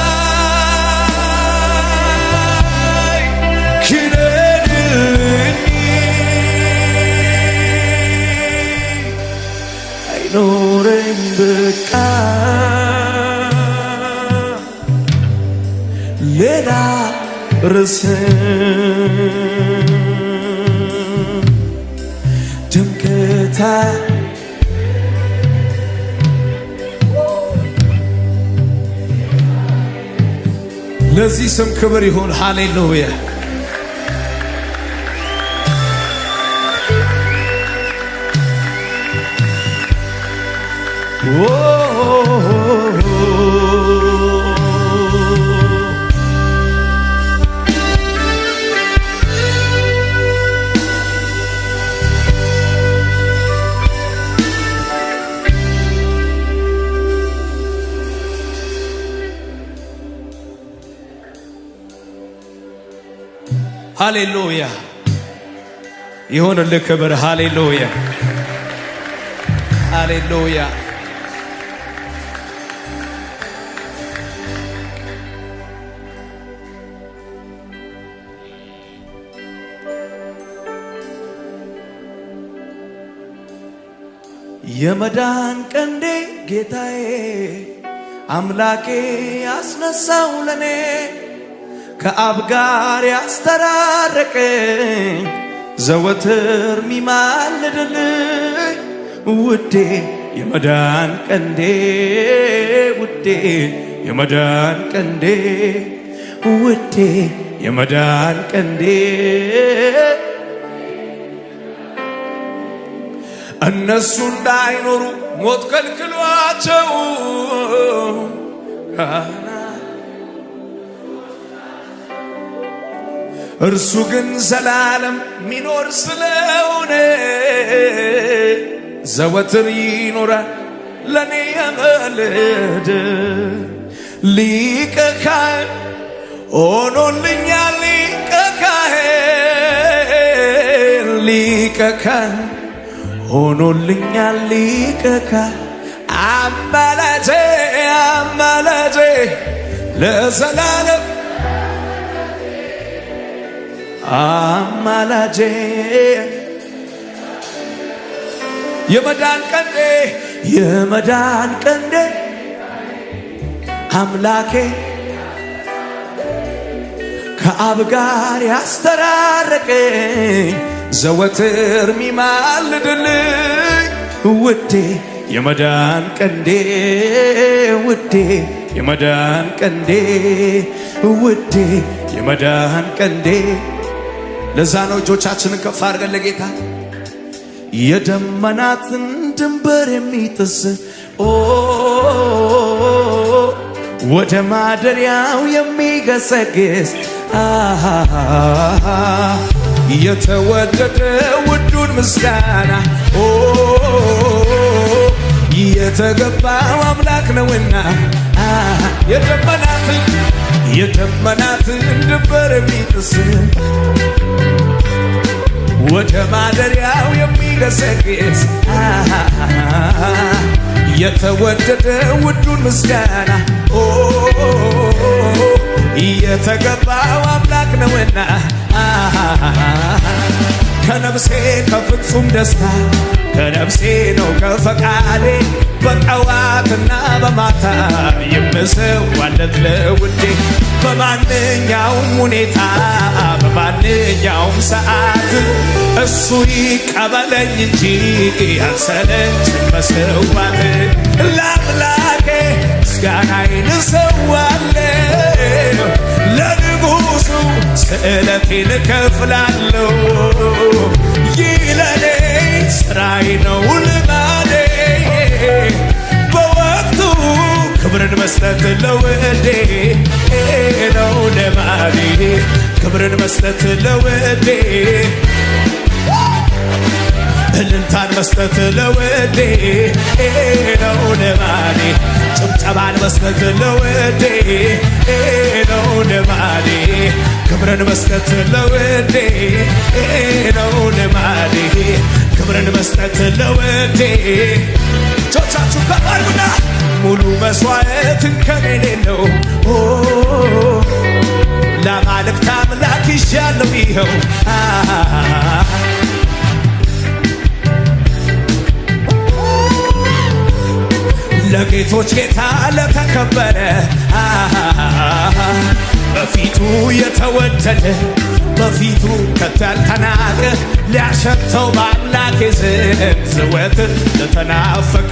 Speaker 4: ክደንልኝ አይኖረኝ በቃ ሌላ ርዕስ ድምቀታ ለዚህ ስም ክብር ይሁን ሃሌሉያ ሃሌሉያ ይሁንልህ ክብር። ሃሌሉያ ሃሌሉያ። የመዳን ቀንዴ ጌታዬ አምላኬ ያስነሳው ለኔ ከአብ ጋር ያስተራረቀኝ ዘወትር ሚማልድልኝ ውዴ የመዳን ቀንዴ ውዴ የመዳን ቀንዴ ውዴ የመዳን ቀንዴ እነሱ እንዳይኖሩ ሞት ከልክሏቸው እርሱ ግን ዘላለም ሚኖር ስለሆነ ዘወትር ይኖራል ለኔ የመልድ ሊቀ ካህን ሆኖልኛል ሊቀ ካህን ሊቀ ካህን ሆኖልኛል ሊቀ ካህን አማላጄ አማላጄ ለዘላለም አማላጄ የመዳን ቀንዴ የመዳን ቀንዴ አምላኬ ከአብ ጋር ያስተራረቀኝ ዘወትር ሚማልድልኝ ውዴ የመዳን ቀንዴ ውዴ የመዳን ቀንዴ ውዴ የመዳን ቀንዴ። ለዛ ነው እጆቻችንን ከፍ አድርገን ለጌታ የደመናትን ድንበር የሚጥስ ወደ ማደሪያው የሚገሰግስ የተወደደ ውዱን ምስጋና የተገባው አምላክ ነውና የደመናትን ድንበር የሚጥስ ወደ ማደሪያው የሚገሰግስ የተወደደ ውዱን ምስጋና የተገባው አምላክ ነውና ከነፍሴ ከፍጹም ደስታ ከነፍሴ ነው ከፈቃዴ በጠዋትና በማታ የምሰዋለት ለውዴ በማንኛውም ሁኔታ በማንኛውም ሰዓት እሱ ይቀበለኝ እንጂ ያልሰለቸኝ መሰዋት ለአምላኬ ምስጋናዬን እሰዋለሁ ለንጉሡ ስእለቴን እከፍላለሁ ይህ ለኔ ስራዬ ነው ልማዴ በወቅቱ ክብርን መስጠት ለውዴ ነው ልማዴ ክብርን መስጠት ለውዴ እልልታን መስጠት ለውዴ ነው ልማዴ ጭብጨባን መስጠት ለውዴ ነው ልማዴ ክብርን መስጠት ለውዴ ነው ልማዴ ክብርን መስጠት ለውዴ። ጆቻችሁ ከፍ አድርጉና ሙሉ መስዋዕትን ከኔ የሌለው ለአማልክት አምላክ ይዣለሁ ይኸው ለጌቶች ጌታ ለተከበረ በፊቱ የተወደደ በፊቱ ከቶ ያልተናቀ ሊያሸተው በአምላኬ ዘንድ ዘወትር ለተናፈቀ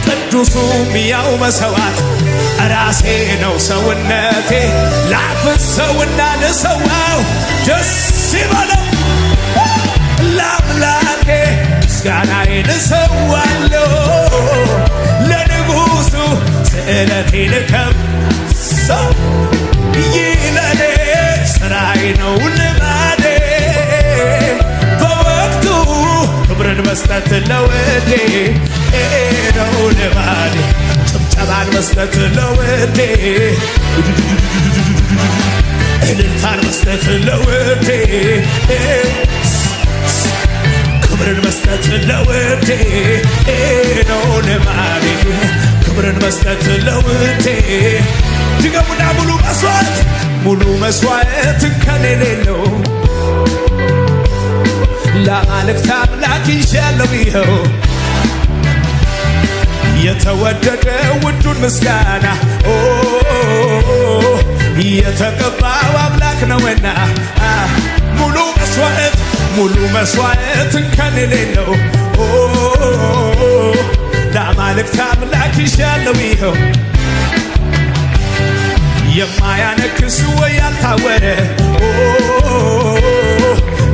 Speaker 4: ቅዱሱም ያው መሠዋዕት ራሴ ነው ሰውነቴ ላፍሰውና ልሰዋው ደስ ይበለው ለአምላኬ ምስጋናዬን እሰዋለሁ ለኔ ስዕለቴን ከፍ ሰው ይለኔ ስራዬ ነው ልማዴ በወቅቱ ክብርን መስጠት ለውዴ ነው ልማዴ ጭብጨባን መስጠት ለውዴ እልልታን መስጠት ለውዴ ክብርን መስጠት ለውዴ ነው ልማዴ ክብርን መስጠት ለውዴ ድገሙና ሙሉ መስዋዕት እንከን የሌለው ለአማልክት አምላክ ይዣለሁ ይኸው የተወደደ ውዱን ምስጋና የተቀባው አምላክ ነውና ሙሉ መስዋዕት እንከን የሌለው ለአማልክት አምላክ ይዣለሁ ይኸው የማያነክስ ወይ ያልታወረ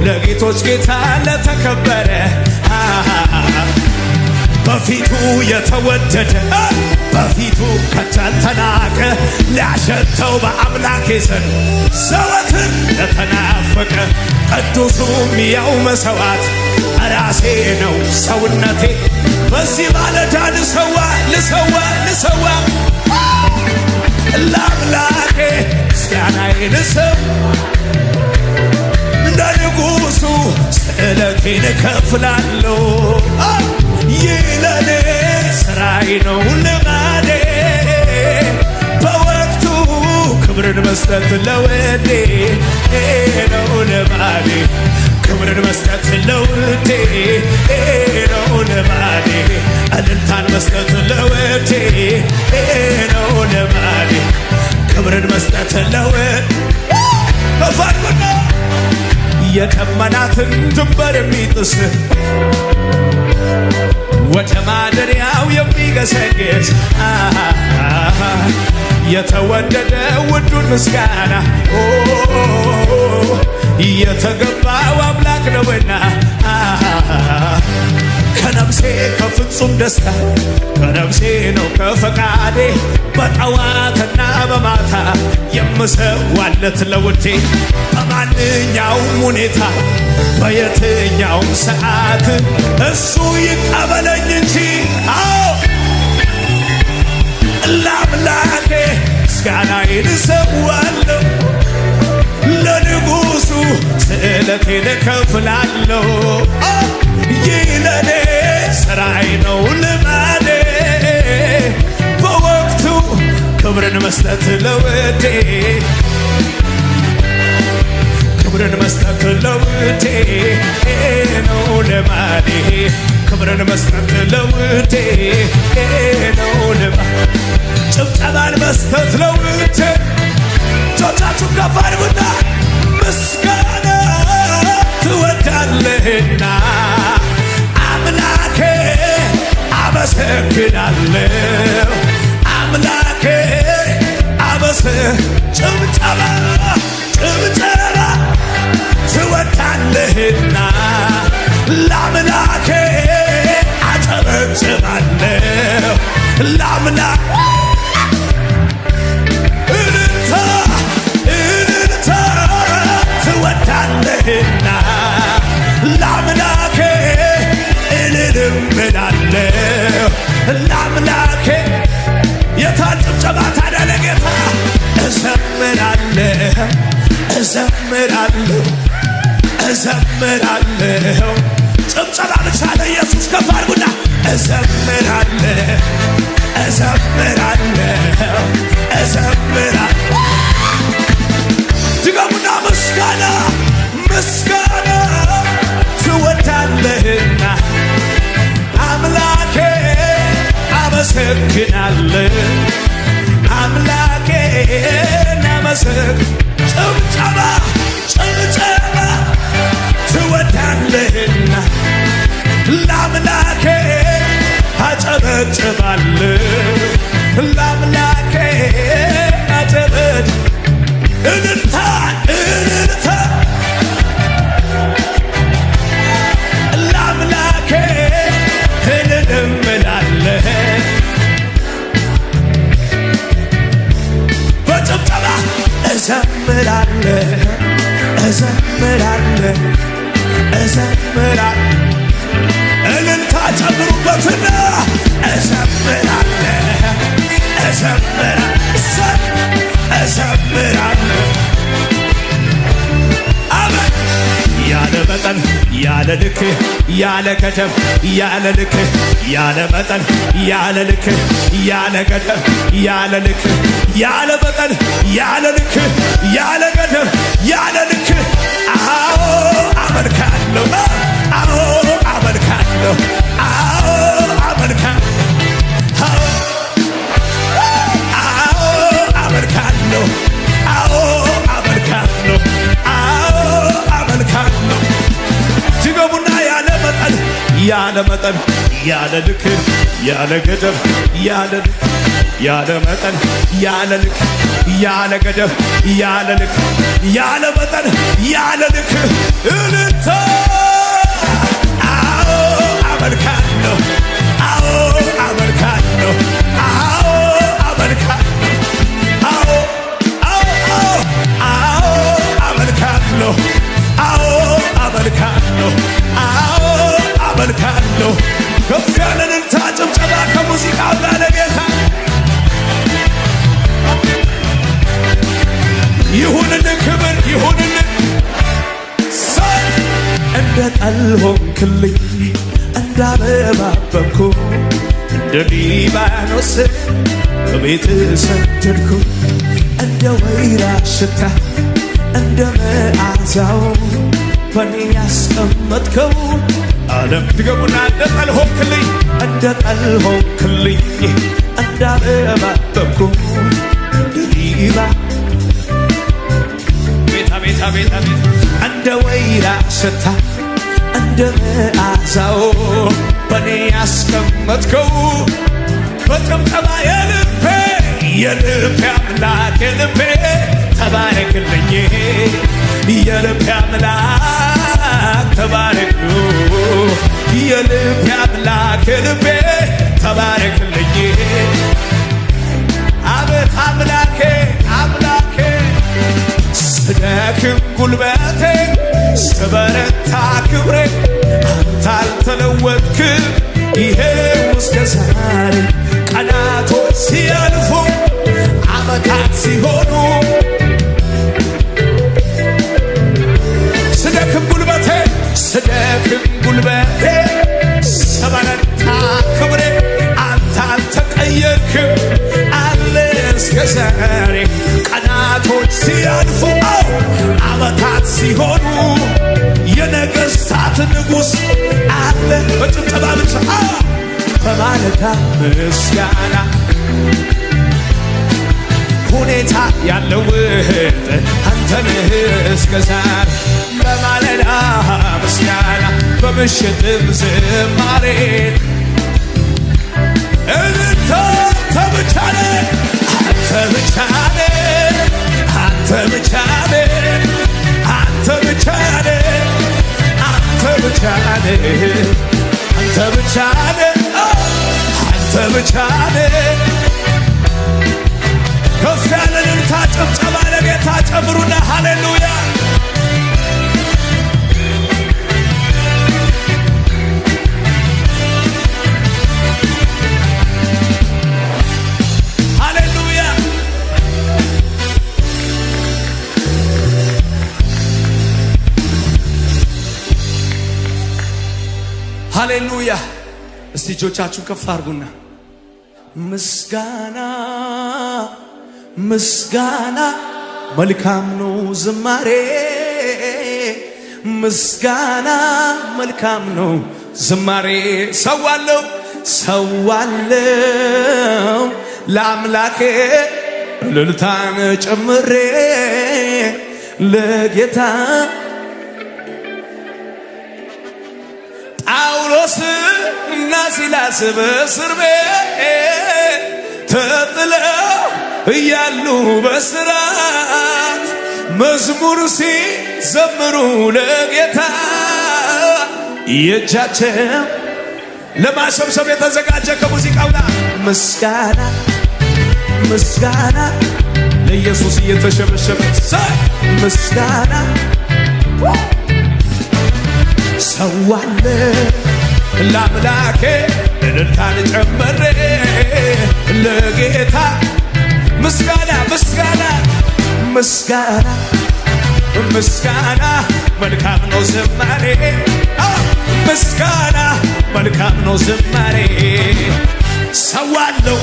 Speaker 4: ለጌቶች ጌታ ለተከበረ በፊቱ የተወደደ በፊቱ ከቻልተናቀ ሊያሸተው በአምላኬ ዘንድ ዘወትር ለተናፈቀ ቅዱሱም ያው መሰዋት ራሴ ነው ሰውነቴ በዚህ ማለዳ ልሰዋ ለአምላኬ ምስጋናዬን ልሰው ለንጉሡ ስዕለቴን እከፍላለሁ ይህ ለኔ ስራዬ ነው ልማዴ በወቅቱ ክብርን መስጠት ለውዴ ነው ልማዴ ክብርን መስጠት ለውዴ ነው ልማዴ እልልታን መስጠት ለውዴ ነው ልማዴ ክብርን መስጠት ለውዴ በፋርጉና የደመናትን ድንበር የሚጥስ ወደ ማደሪያው የሚገሰግስ የተወደደ ውዱን ምስጋና የተገባው አምላክ ነውና ከነፍሴ ከፍጹም ደስታ ከነፍሴ ነው ከፈቃዴ በጠዋትና በማታ የምሰዋለት ለውዴ በማንኛውም ሁኔታ በየትኛውም ሰዓት እሱ ይቀበለኝ እንጂ ለአምላኬ ምስጋናዬን እሰዋለሁ ለንጉሡ ስዕለቴን እከፍላለሁ ይህ ለኔ ስራዬ ነው ልማዴ በወቅቱ ክብርን መስጠት ለውዴ ክብርን መስጠት ለውዴ ነው ልማዴ ክብርን መስጠት ለውዴ ነው ልማዴ ጭብጨባን መስጠት ለውዴ ጆቻችሁ ከፍ አድርጉና ምስጋና ትወዳለህና አምላኬ አመሰግናለሁ አምላኬ ጭብጨባ ትወዳለህና ለአምላኬ አጨበጭባለሁ ለአምላኬ እልልታ ትወዳለህና ለአምላኬ እልልም እላለሁ ለአምላኬ የታል ጭብጨባ ታዲያ ለጌታ እዘምራለሁ ጭብጨባ ብቻ ለኢየሱስ ከፍ አድርጉና እዘምራለሁ ድገሙና ምስጋና ትወዳለህና አምላኬ አመሰግናለሁ አምላኬን ጭብጨባ ትወዳለህና ለአምላኬ አጨበጭባለሁ ለአምላኬ አጨበጭ እልልታ ለአምላኬ እልልም እላለሁ እዘምራለሁ እዘምራለሁ እዘምራለሁ እልልታ ጨምሩበትና እዘምራለሁ እዘምራለሁ አሜን ያለ መጠን ያለ ልክ ያለ ገደብ ያለ ልክ ያለ መጠን ያለ ልክ ያለ ገደብ ያለ ልክ ያለ መጠን ያለ ልክ ያለ ገደብ ያለ ልክ አዎ አመልካለሁ አዎ አመልካለሁ አዎ አመልካለሁ አዎ አመልካለሁ አዎ አመልካለሁ አዎ አመልካለሁ ድገሙና ያለ መጠን ያለ ልክ ያለ ገደብ ያለ ልክ ያለ መጠን ያለ ልክ ያለ ገደብ ያለ ልክ ያለ መጠን ያለ ልክ እልልታ አዎ አመልካለሁ አዎ አመልካለሁ አዎ አመልካለሁ አዎ አዎ አዎ አመልካለሁ አዎ አመልካለሁ አዎ አመልካለሁ ከፍ ያለ እልልታ ጭብጨባ ከሙዚቃው ጋር ለጌታ ይሁንልን ክብር ይሁንልን እንደ ጠል ሆንክልኝ እንደ አበባ አበብኩ እንደ ሊባኖስ በቤት ሰደድኩ እንደ ወይራ ሽታ እንደ መዓዛው በኔ ያስቀመጥከው ዓለም ድገሙና እንደ ጠል ሆንክልኝ እንደ ጠል ሆንክልኝ እንደ አበባ አበብኩ እንደ ሊባ ቤታ እንደ ወይራ ሽታ እንደ መዓዛው በኔ ያስቀመጥከው በጭብጨባ የልቤ አምላክ የልቤ ተባረክልኝ የልቤ አምላክ ተባረክ የልቤ አምላክ የልቤ ተባረክልኝ አቤት አምላኬ አምላኬ ስደክም ጉልበቴ ስበረታ ክብሬ አንተ አልተለወጥክም ይሄው እስከ ዛሬ ቀናቶች ሲያልፉ ዓመታት ሲሆኑ ስደክም ጉልበቴ ስበረታ ክብሬ አንተ አልተቀየርክም አለ እስከ ዛሬ ቀናቶች ሲያልፉ ዓመታት ሲሆኑ የነገሥታት ንጉሥ አለ በጭብጨባ ብቻ በማለዳ ምስጋና ሁኔታ ያለውጥ አንተንህ እስከ ዛሬ በማለዳ ምስጋና በምሽትም ዝማሬ እልልታ ተብቻለ አንተ ብቻ ነህ አንተ ብቻ ነህ አንተ ብቻ ነህ አንተ ብቻ ነህ አንተ ብቻ ነህ አንተ ብቻ ነህ ከፍ ያለ እልልታ ጭብጨባ ለጌታ ጨምሩና ሃሌሉያ ሃሌሉያ እስቲ እጆቻችሁን ከፍ አድርጉና ምስጋና ምስጋና መልካም ነው ዝማሬ ምስጋና መልካም ነው ዝማሬ ሰዋለው ለአምላኬ እልልታን ጨምሬ ለጌታ ጳውሎስ እና ሲላስ በእስር ቤት ተጥለው እያሉ በስራት መዝሙር ሲዘምሩ ለጌታ የእጃቸው ለማሰብሰብ የተዘጋጀ ከሙዚቃው ጋር ምስጋና ምስጋና ለኢየሱስ እየተሸበሸበ ምስጋና ሰዋለ ለአምላኬ እልልታን ጨመሬ ለጌታ ምስጋና ምስጋና ምስጋና ምስጋና መልካም ነው ዝማሬ ምስጋና መልካም ነው ዝማሬ ሰዋለው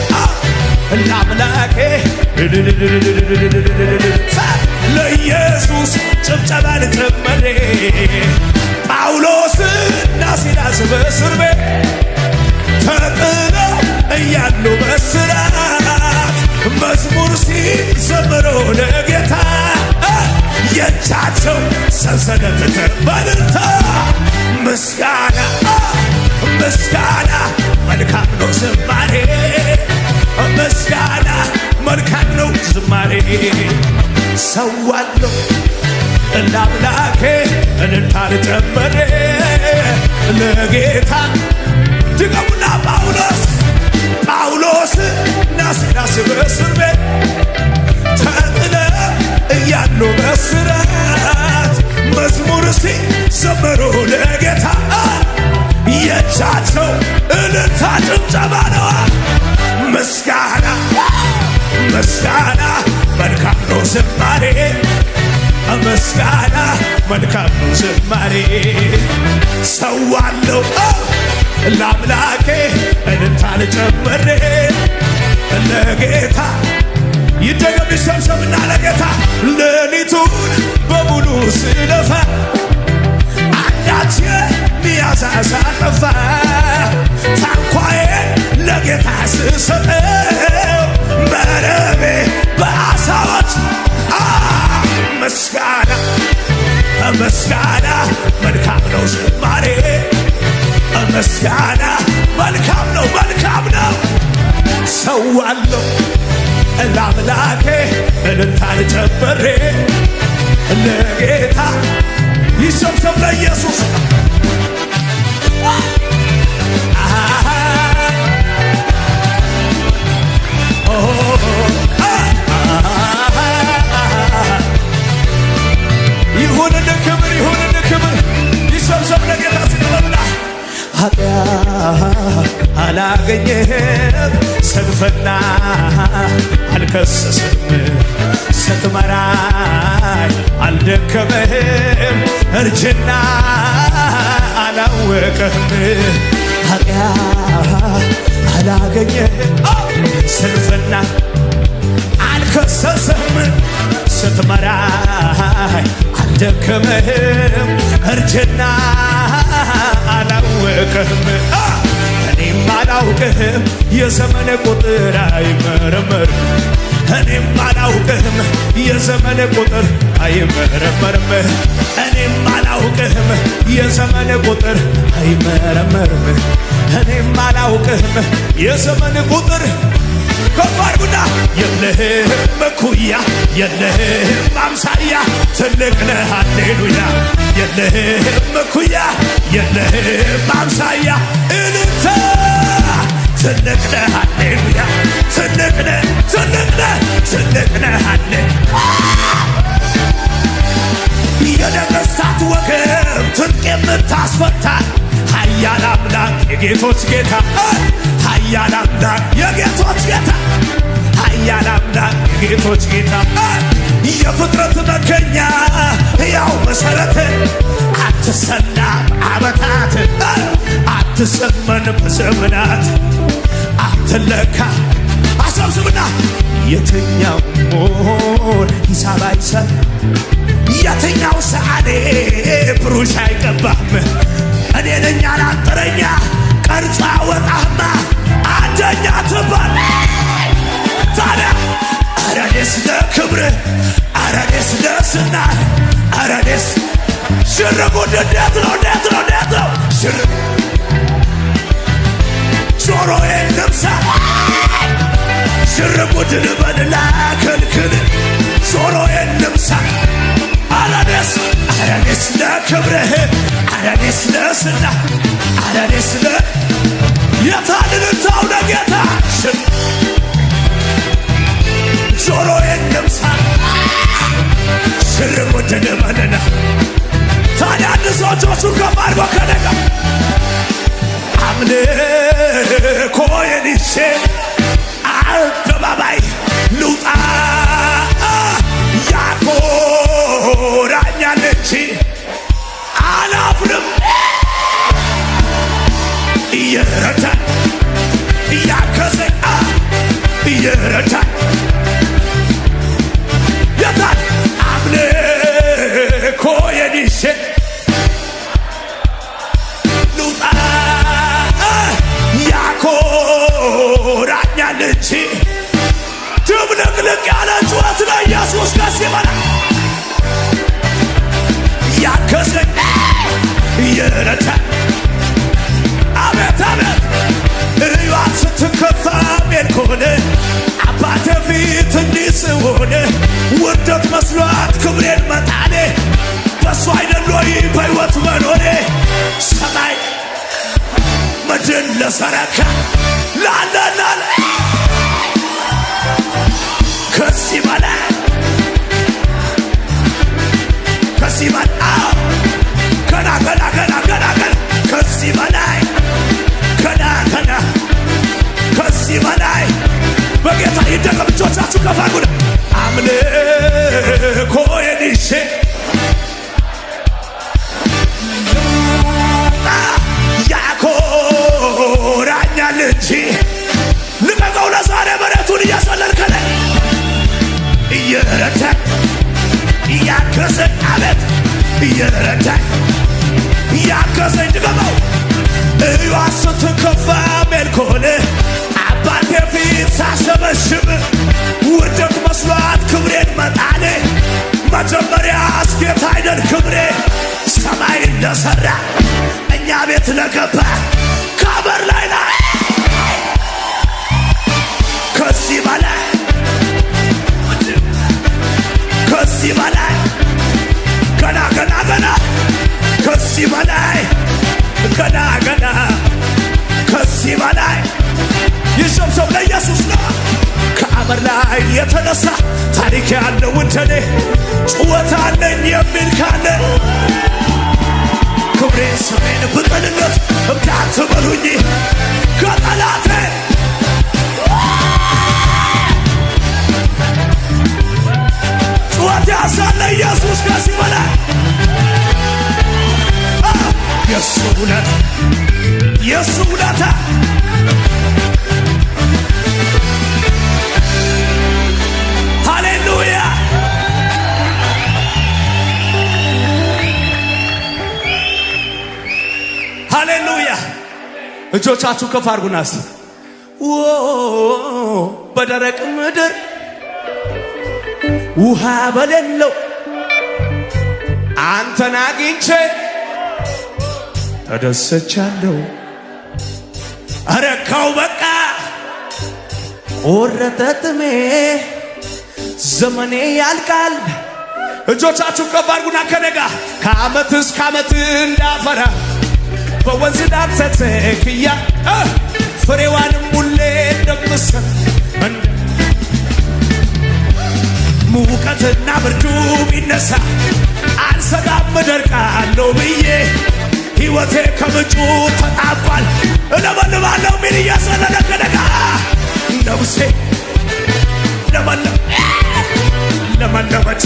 Speaker 4: ለአምላኬ ለኢየሱስ ጭብጨባን ጨመሬ ጳውሎስና ሲላስ በእስር ቤት ተጥለው እያሉ በእስራት መዝሙር ሲዘምሩ ለጌታ የእጃቸው ሰንሰለት ተበልታ ምስጋና ምስጋና መልካም ነው ዝማሬ ምስጋና መልካም ነው ዝማሬ ሰዋለሁ ለአምላኬ እልልታን ጨመሬ ለጌታ ድገሙና ጳውሎስና ሲላስ በእስር ቤት ተጥለው እያሉ በእስራት መዝሙር ሲዘምሩ ለጌታ የእጃቸው እልልታ ጭብጨባ ነዋ ምስጋና ምስጋና መልካም ነው ዝማሬ ምስጋና መልካም ነው ዝማሬ ሰዋለሁ ለአምላኬ እልልታን ጨምሬ ለጌታ ይደገም ይሰብሰብና ለጌታ ሌሊቱን በሙሉ ስለፋ አንዳች የሚያሳሳ ጠፋ ታንኳዬን ለጌታ ስሰጠው መረቤ በአሳዎች ምስጋና ምስጋና መልካም ነው ዝማሬ ምስጋና መልካም ነው መልካም ነው ሰዋለሁ ለአምላኬ እልልታን ጨመሬ ለጌታ ይሰብሰብ ለኢየሱስ ይሁንልህ ክብር ይሁንልህ ክብር ይሰብሰብ ለጌታ ስንበላ ኃጢአት አላገኘህም ስንፍና አልከሰስም ስትመራኝ አልደከመህም እርጅና አላወቀህም ኃጢአት አላገኘህም ስንፍና አልከሰስም ስትመራኝ አልደከመህም እርጅና አላወቀህም እኔም አላውቅህም የዘመን ቁጥር አይመረመርም እኔም አላውቅህም የዘመን ቁጥር አይመረመርም እኔም አላውቅህም የዘመን ቁጥር አይመረመርም እኔም አላውቅህም የዘመን ቁጥር ከፍ አድርጉና የለህም መኩያ የለህም አምሳያ ትልቅ ነህ ሃሌሉያ የለህም መኩያ የለህም አምሳያ እልልታ ትልቅ ነህ ሃሌሉያ ትልቅ ነህ ትልቅ ነህ ትልቅ ነህ ሃሌሉያ የነገሥታት ወገብ ትጥቅ የምታስፈታ ኃያል አምላክ የጌቶች ጌታ ኃያል አምላክ የጌቶች ጌታ ኃያል አምላክ የጌቶች ጌታ የፍጥረት መገኛ ያው መሠረት አትሰናም ዓመታት አትሰመን በዘመናት አትለካ አሰብስብና የትኛው ሞል ሂሳብ አይሰጥ የትኛው ሰዓኔ ብሩሽ አይቀባም እኔ ነኝ አላጠረኛ ቀርጻ ወጣህማ አንደኛ ትባል ታዲያ አረዴስ ለክብርህ አረዴስ ለስና አረዴስ ሽርጉድ እንዴት ነው እንዴት ነው እንዴት ነው ጆሮዬን ልብሳ ሽርጉድ ልበልላ ክልክል ጆሮዬን ልብሳ አረዴስ አረዴስ ለክብርህ አረዴስ ለስና አረዴስ ለ የታልልታው ለጌታ ጆሮዬን ልብሳ ድል በልና ታዲያ አንድ ሰው እጆቹን ከፍ አድርጎ ከነጋ አምልኮዬን ይዤ አደባባይ ልውጣ ያኮራኛል እንጂ አላፍርም እየረዳኝ እያገዘኝ እየረዳኝ የታል አምልኮዬን ይዤ ልውጣ ያኮራኛል እንጂ ድብልቅልቅ ያለ ጩኸት ለኢየሱስ ደስ ይበላል። ያገዘኝ እየረዳኝ አቤት አቤት እዩዋት ስትከፋ ሜልኮነ አባቴ ፊት እንዲህ ስሆን ውርደት መስሏት ክብሬን መጣኔ በሱ አይደል ወይ በሕይወት መኖሬ ሰማይ ምድርን ለዘረጋ ላለላለ ከዚህ በላይ ከዚህ በላይ ገና ገና ገና ገና ገና ከዚህ በላይ ገና ገና ከዚህ በላይ በጌታ ይደገም። እጆቻችሁ ከፍ አድርጉ። አምልኮዬን ይዤ ያኮራኛል እንጂ ልቀቀው ለዛሬ መሬቱን እያሰለልከለ እየረዳኝ እያገዘኝ አቤት እየረዳኝ እያገዘኝ ድገመው እዩዋ ስትከፋ ሜልኮን አባቴ ፊት ሳሸበሽብ ውርደት መስሏት ክብሬን መጣኔ መጀመሪያ አስጌታ አይደል ክብሬ ሰማይን ለሠራ እኛ ቤት ለገባ ከበር ላይ ላይ ከዚህ በላይ ከዚህ በላይ ገና ገና ገና ከዚህ በላይ ገና ገና ከዚህ በላይ ይሰብሰብ ለኢየሱስ ነው። ከአመር ላይ የተነሳ ታሪክ ያለው እንደኔ ጩኸት አለኝ የሚል ካለ ክብሬ ስሜን ብጥልነት እብዳት በሉኝ ከጠላቴ ጩኸት ያሳለ ኢየሱስ ከዚህ በላይ የሱ ውለታ የሱ ውለታ ሃሌሉያ ሃሌሉያ። እጆቻችሁ ከፍ አድርጉና እስቲ በደረቅ ምድር ውሃ በሌለው አንተን አግኝቼ ተደሰቻለሁ። አረካው በቃ ቆረጠ ጥሜ ዘመኔ ያልቃል። እጆቻችሁ ከፍ አድርጉና ከነጋ ከዓመት እስከ ዓመት እንዳፈራ በወንዝ ዳር ተተክያ ፍሬዋንም ሁሌ እንደምሰጥ ሙቀትና ብርዱ ቢነሳ አልሰጋም እደርቃለሁ ብዬ ሕይወቴ ከምንጩ ተጣቧል። እለመልማለሁ ሚል እያሰለለ ከነጋ ነፍሴ ለመለመች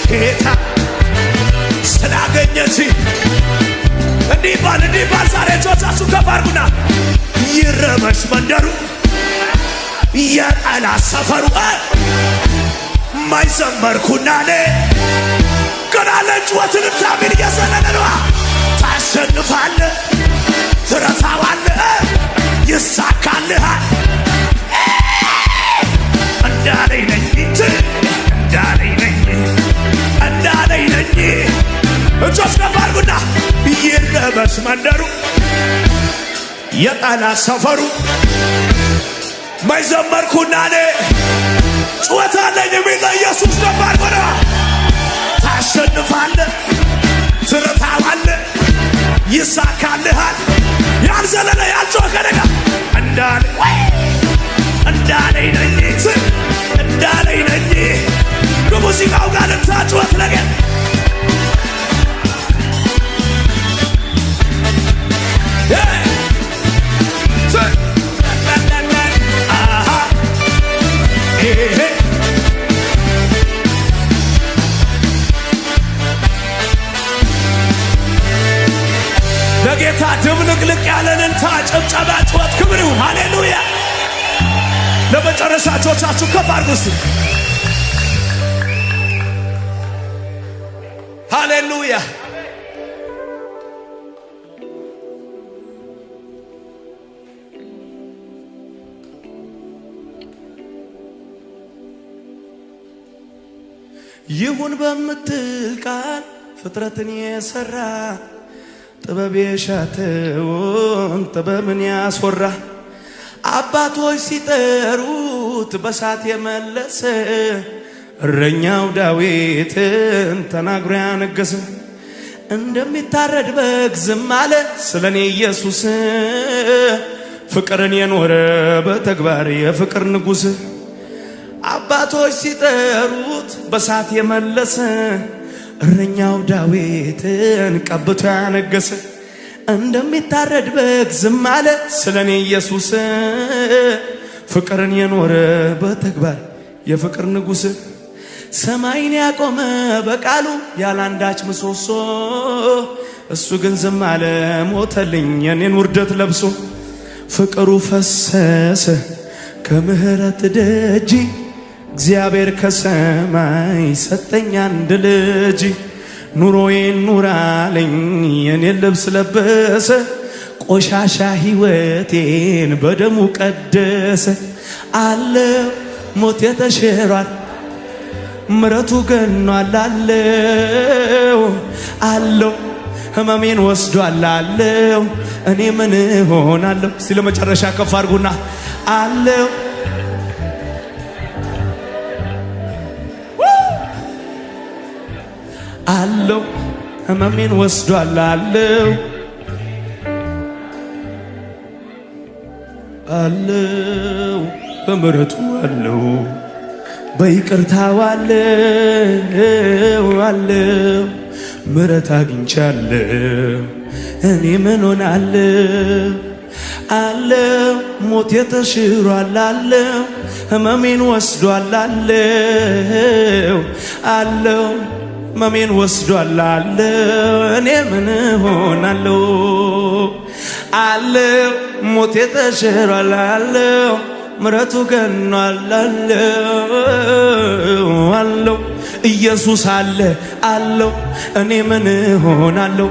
Speaker 4: ጌታ ስላገኘች እንዲህ ባል ዛሬ እጆቻችሁ ከፍ አድርጉና ይረበሽ መንደሩ የጠላት ሰፈሩ ማይዘመርኩና ኔ ገና ለጭወትን ታሚል እየሰለለነዋ ታሸንፋለ ትረታዋለ ይሳካልሃል እንዳለኝ ነኝ እንዳለኝ ነኝ እጆች ከፍ አድርጉና ይረበሽ መንደሩ የጠላት ሰፈሩ ማይዘመርኩና ኔ ጩኸት አለኝ የሚል ለኢየሱስ ከፍ አድርጉና ታሸንፋለ ትረታዋለ ይሳካልሃል ያልዘለለ ያልጮኸ ከነጋ እንዳለኝ ነኝ ጋር ልታጭወት ለጌታ ለጌታ ድብልቅልቅ ያለንን ጭብጨባ ጩኸት ክብር ይሁን። ሃሌሉያ! ለመጨረሻ እጆቻችሁ ከፍ አድርጉ እስቲ። ሃሌሉያ! ይሁን በምትል ቃል ፍጥረትን የሰራ ጥበብ የሻተውን ጥበብን ያስወራ አባቶች ሲጠሩት በሳት የመለሰ እረኛው ዳዊትን ተናግሮ ያነገሰ እንደሚታረድ በግ ዝም አለ ስለኔ ኢየሱስ ፍቅርን የኖረ በተግባር የፍቅር ንጉሥ አባቶች ሲጠሩት በሳት የመለሰ እረኛው ዳዊትን ቀብቶ ያነገሰ እንደሚታረድ በግ ዝም አለ ስለኔ ኢየሱስ ፍቅርን የኖረ በተግባር የፍቅር ንጉሥ ሰማይን ያቆመ በቃሉ ያላንዳች ምሰሶ እሱ ግን ዝም አለ ሞተልኝ የኔን ውርደት ለብሶ ፍቅሩ ፈሰሰ ከምሕረት ደጅ እግዚአብሔር ከሰማይ ሰጠኝ አንድ ልጅ ኑሮዬን ኑራለኝ የኔን ልብስ ለበሰ ቆሻሻ ሕይወቴን በደሙ ቀደሰ አለው ሞቴ ተሽሯል ምሕረቱ ገኗል አለው ህመሜን ወስዷል አለው እኔ ምን ሆናለሁ እስቲ ለመጨረሻ ከፍ አድርጉና አለው አለው ህመሜን ወስዷል አለው በምሕረቱ አለው በይቅርታው አለው ምሕረት አግኝቻለሁ እኔ ምን ሆናለሁ አለው ሞቴ ተሽሯል አለው ህመሜን ወስዷል አለው ህመሜን ወስዷል አለው እኔ ምን ሆናለሁ አለው ሞቴ ተሽሯል አለው ምሕረቱ ገኗል አለው ኢየሱስ አለ አለው እኔ ምን ሆናለሁ